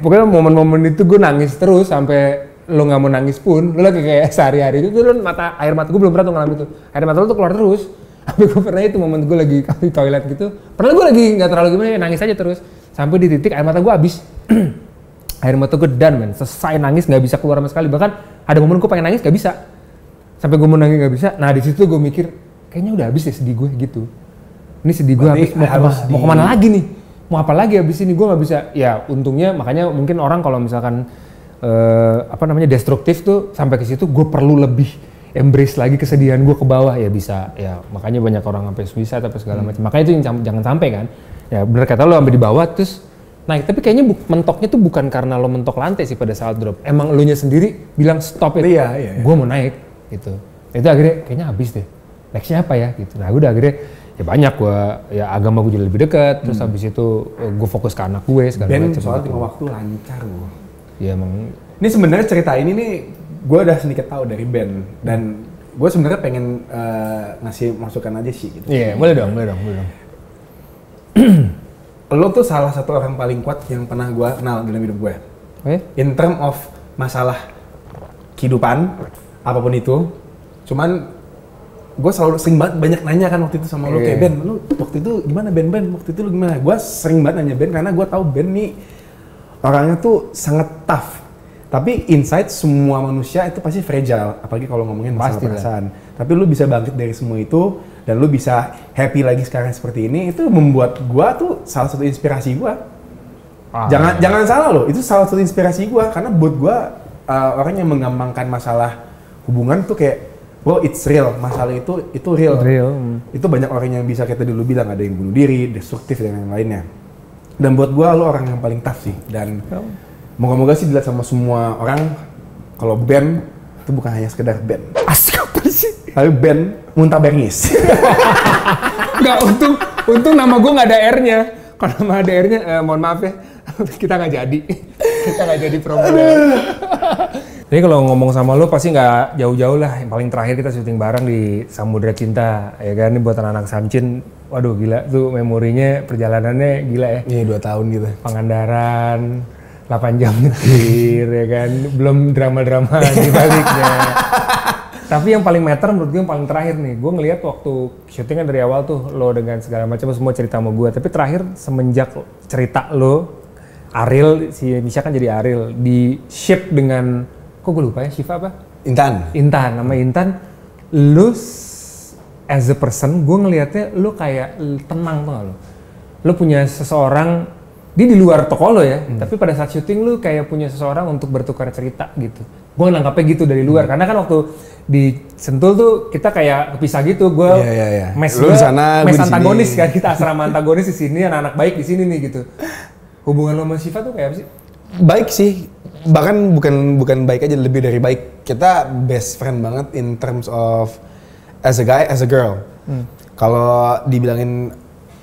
pokoknya momen-momen itu gua nangis terus sampai lo nggak mau nangis pun, lo lagi kayak sehari-hari itu tuh air mata gue belum pernah tuh ngalamin itu, air mata lo tuh keluar terus. Tapi gue pernah itu momen gue lagi di toilet gitu, pernah gue lagi nggak terlalu gimana ya nangis aja terus, sampai di titik air mata gue habis, air mata gue done man, selesai nangis nggak bisa keluar sama sekali, bahkan ada momen gue pengen nangis nggak bisa, sampai gue mau nangis nggak bisa. Nah di situ gue mikir kayaknya udah habis ya sedih gue gitu, ini sedih gue habis, mau kemana lagi nih, mau apa lagi habis ini, gue nggak bisa. Ya untungnya makanya mungkin orang kalau misalkan destruktif tuh sampai ke situ gue perlu lebih embrace lagi kesedihan gue ke bawah ya bisa ya, makanya banyak orang sampai suicide atau segala macam. Makanya itu jangan sampai kan ya, bener kata lo sampai di bawah terus naik, tapi kayaknya mentoknya tuh bukan karena lo mentok lantai sih pada saat drop, emang lo nya sendiri bilang stop it. Iya. Gue mau naik gitu, itu akhirnya kayaknya habis deh, nextnya apa ya gitu. Nah gue udah akhirnya ya banyak gue ya agama gue jadi lebih dekat, terus habis itu gue fokus ke anak gue segala macam. Soal tengah waktu lancar gue. Ya emang. Ini sebenarnya cerita ini nih gue udah sedikit tahu dari Ben dan gue sebenarnya pengen ngasih masukan aja sih gitu. Iya, boleh dong. Lo tuh salah satu orang paling kuat yang pernah gue kenal dalam hidup gue. In term of masalah kehidupan apapun itu. Cuman gue selalu sering banget banyak nanya kan waktu itu sama lo kayak Ben, lo waktu itu gimana Ben? Waktu itu lo gimana? Gue sering banget nanya Ben karena gue tahu Ben nih orangnya tuh sangat tough, tapi inside semua manusia itu pasti fragile, apalagi kalau ngomongin masalah perasaan. Tapi lu bisa bangkit dari semua itu dan lu bisa happy lagi sekarang seperti ini, itu membuat gua tuh salah satu inspirasi gua. Jangan salah loh, itu salah satu inspirasi gua karena buat gua orang yang menggampangkan masalah hubungan tuh kayak wow, it's real, masalah itu real. Itu banyak orang yang bisa kayak tadi lu bilang, ada yang bunuh diri, destruktif dan yang lainnya. Dan buat gue, lo orang yang paling tough sih. Dan moga-moga sih dilihat sama semua orang kalau Ben itu bukan hanya sekedar Ben. Asik apa sih? Tapi Ben Muntaber Nangis. Nggak, untung nama gue nggak ada R-nya. Kalau nama ada R-nya, mohon maaf ya, kita nggak jadi. Kita nggak jadi promo. Jadi kalau ngomong sama lo pasti nggak jauh-jauh lah. Yang paling terakhir kita syuting bareng di Samudra Cinta, ya kan? Ini buat anak-anak Samcin. Waduh gila tuh memorinya, perjalanannya gila ya. Iya 2 tahun gitu. Pangandaran, 8 jam nyetir ya kan. Belum drama-drama di baliknya. Tapi yang paling meter menurut gue yang paling terakhir nih, gue ngelihat waktu syuting kan dari awal tuh lo dengan segala macam semua cerita sama gue, tapi terakhir semenjak cerita lo, Ariel, si Misha kan jadi Ariel, di shape dengan, kok gue lupa ya, Shiva apa? Intan, nama Intan, lo as a person, gue ngelihatnya lo kayak tenang tuh lo. Lo punya seseorang, dia di luar toko lo ya, tapi pada saat syuting lo kayak punya seseorang untuk bertukar cerita gitu. Gue nangkapnya gitu dari luar, karena kan waktu di Sentul tuh kita kayak kepisah gitu, gue mes antagonis kan, kita asrama antagonis di sini, anak-anak baik di sini nih gitu. Hubungan lo sama Shiva tuh kayak apa sih? Baik sih, bahkan bukan baik aja, lebih dari baik. Kita best friend banget in terms of as a guy, as a girl. Kalau dibilangin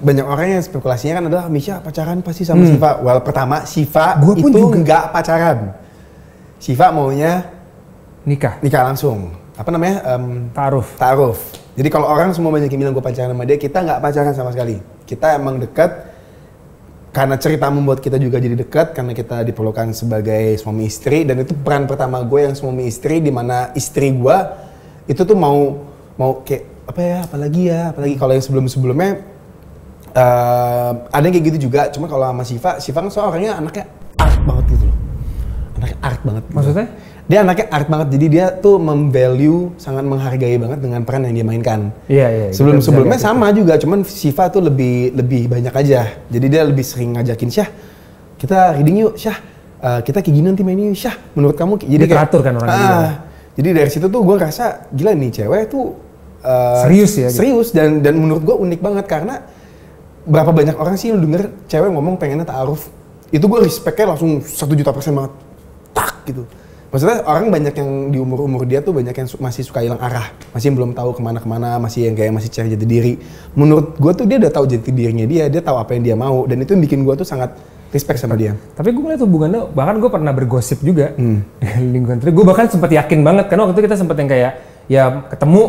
banyak orang yang spekulasinya kan adalah Misha pacaran pasti sama Shiva. Well, pertama Shiva itu nggak pacaran. Shiva maunya nikah langsung. Apa namanya? Ta'aruf. Jadi kalau orang semua banyak yang bilang gue pacaran sama dia, kita nggak pacaran sama sekali. Kita emang dekat karena cerita membuat kita juga jadi dekat, karena kita diperlukan sebagai suami istri, dan itu peran pertama gue yang suami istri, di mana istri gue itu tuh mau kayak apalagi kalau yang sebelumnya ada yang kayak gitu juga. Cuma kalau sama Shiva kan soalnya orangnya anaknya art banget gitu loh. Anaknya art banget. Maksudnya? Dia anaknya art banget, jadi dia tuh sangat menghargai banget dengan peran yang dia mainkan. Iya. Sebelumnya sama juga, cuman Shiva tuh lebih banyak aja. Jadi dia lebih sering ngajakin, Syah, kita reading yuk, Syah, kita kayak gini nanti main yuk, Syah, menurut kamu? Jadi dia teratur kan orangnya. Jadi dari situ tuh gue ngerasa, gila nih cewek tuh serius ya? Serius, dan menurut gue unik banget, karena berapa banyak orang sih yang denger cewek ngomong pengennya ta'aruf, itu gue respect-nya langsung 1.000.000% banget, tak gitu. Maksudnya orang banyak yang di umur dia tuh banyak yang masih suka hilang arah, masih belum tahu kemana-kemana, masih yang kayak masih cari jati diri. Menurut gue tuh dia udah tahu jati dirinya dia tahu apa yang dia mau, dan itu yang bikin gue tuh sangat respect sama dia. Tapi gue ngeliat hubungannya, bahkan gue pernah bergosip juga dengan lingkungan. Gue bahkan sempat yakin banget, karena waktu itu kita sempat yang kayak ya ketemu,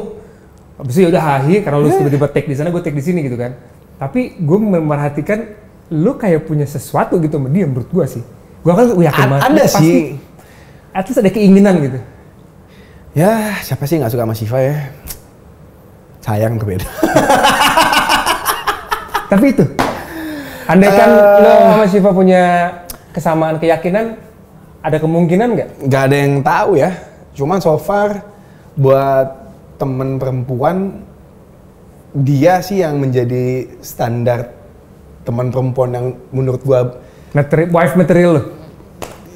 abis itu ya udah hahi, karena lu tiba-tiba take di sana, gue take di sini gitu kan. Tapi gue memerhatikan lu kayak punya sesuatu gitu sama dia, menurut gue sih. Gue kan yakin banget. Ada sih. At least ada keinginan gitu. Ya, siapa sih nggak suka sama Shiva ya? Sayang berbeda. Tapi itu, andaikan lo sama Shiva punya kesamaan keyakinan, ada kemungkinan nggak? Nggak ada yang tahu ya. Cuman so far, buat temen perempuan, dia sih yang menjadi standar teman perempuan yang menurut gua wife material lo.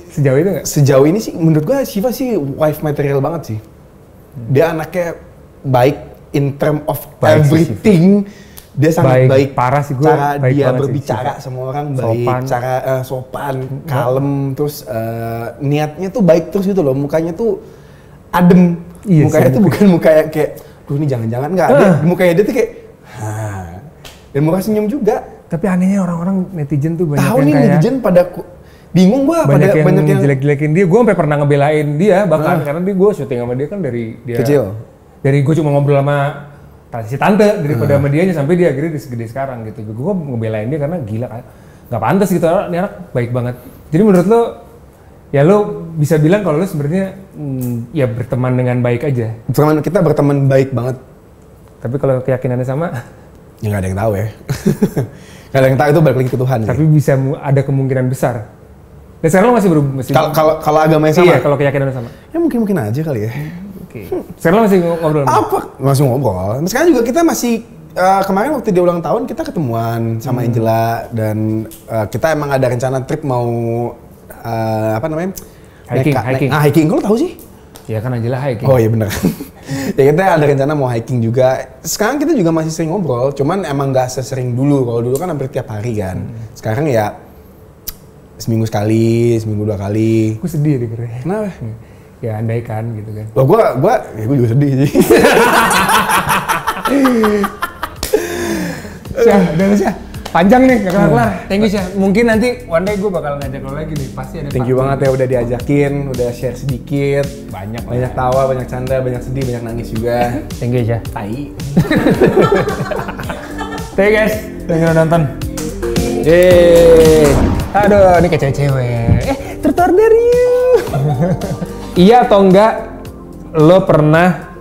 Sejauh itu nggak? Sejauh ini sih menurut gue Shiva sih wife material banget sih. Dia anaknya baik in term of everything. Dia sangat baik. Parah sih gue. Cara dia berbicara sama orang baik. Cara sopan, kalem, terus niatnya tuh baik terus gitu loh. Mukanya tuh adem. Mukanya tuh bukan muka kayak, duh ini jangan-jangan nggak. Mukanya dia tuh kayak, dan muka senyum juga. Tapi anehnya orang-orang netizen tuh banyak tahu yang nih kayak bingung gua banyak yang jelek-jelekin dia. Gue sampai pernah ngebelain dia bahkan karena gue syuting sama dia kan dari dia kecil. Dari gue cuma ngobrol sama si tante daripada sama dianya sampai dia akhirnya segede sekarang gitu. Gue ngebelain dia karena gila nggak pantas gitu, ini anak baik banget. Jadi menurut lo ya lo bisa bilang kalau lo sebenarnya ya berteman dengan baik aja. Kita berteman baik banget. Tapi kalau keyakinannya sama ya nggak ada yang tahu ya. Nggak ada yang tahu, itu balik lagi ke Tuhan. Tapi bisa ada kemungkinan besar. Dan sekarang lo masih kalau agamanya sama? Iya, kalau keyakinannya sama. Ya mungkin aja kali ya. Oke. Sekarang lo masih ngobrol? Masih ngobrol. Sekarang juga kita masih, kemarin waktu dia ulang tahun kita ketemuan sama Angela, dan kita emang ada rencana trip mau, hiking. Hiking, lo tahu sih? Iya kan Angela hiking. Oh iya bener. Ya kita ada rencana mau hiking juga. Sekarang kita juga masih sering ngobrol, cuman emang gak sesering dulu. Kalau dulu kan hampir tiap hari kan. Sekarang ya seminggu sekali, seminggu 2 kali. Gue sedih dengernya. Kenapa? Ya andaikan gitu kan. Loh gue juga sedih sih. Syah, udah Syah. Panjang nih, gak kelar-kelar. Thank you Syah. Mungkin nanti one day gue bakal ngajak lo lagi nih. Pasti ada. Thank you banget ya udah diajakin, udah share sedikit. Banyak tawa, banyak canda, banyak sedih, banyak nangis juga. Thank you Syah. Tai. Thank you guys. Thank you udah nonton. Yeay. Aduh, ini kayak cewek-cewek. Tertor dari you. Iya atau enggak lo pernah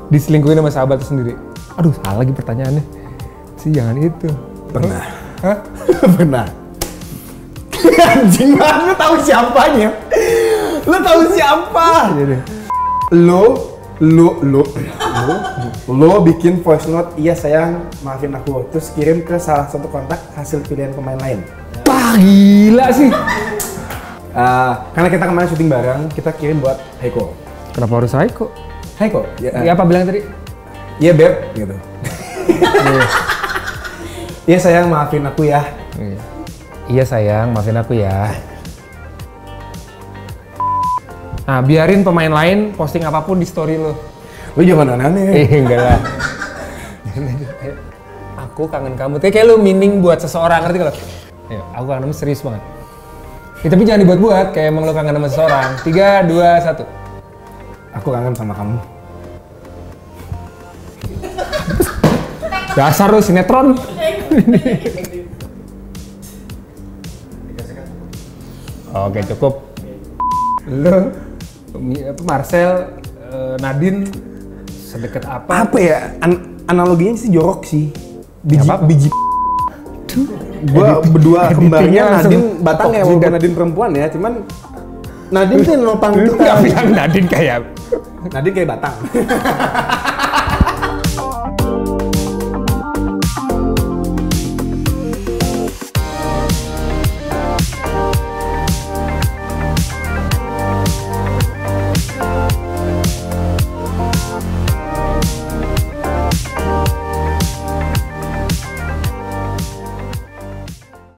diselingkuhin sama sahabat sendiri. Aduh, salah lagi pertanyaannya. Sih jangan itu. Pernah. Hah? Pernah. Anjing banget, lu tahu siapanya? Lu tahu siapa? Iya deh. Lo bikin voice note, iya sayang, maafin aku. Terus kirim ke salah satu kontak hasil pilihan pemain lain. Wah, gila sih. Karena kita kemarin syuting bareng, kita kirim buat Heiko. Kenapa harus Haiko? Heiko, Ya, apa bilang tadi? iya beb, gitu. Iya sayang, maafin aku ya. Iya sayang, maafin aku ya. Nah, biarin pemain lain posting apapun di story lo. Lu jangan aneh-aneh. Enggak lah. Aku kangen kamu. Kayak lu meaning buat seseorang, ngerti kalau? Ayo, aku kangen kamu serius banget. Ya, tapi jangan dibuat-buat, kayak emang lu kangen sama seseorang. 3, 2, 1. Aku kangen sama kamu. Dasar lu sinetron. Oke, cukup. Lu, Marcel, Nadine, sedekat apa? Apa ya? Analoginya sih jorok sih. Biji. Gua berdua kembarnya Nadine batang ya, walaupun Nadine perempuan ya, cuman Nadine tuh nopang kita. Nggak bilang Nadine kayak Nadine kayak batang.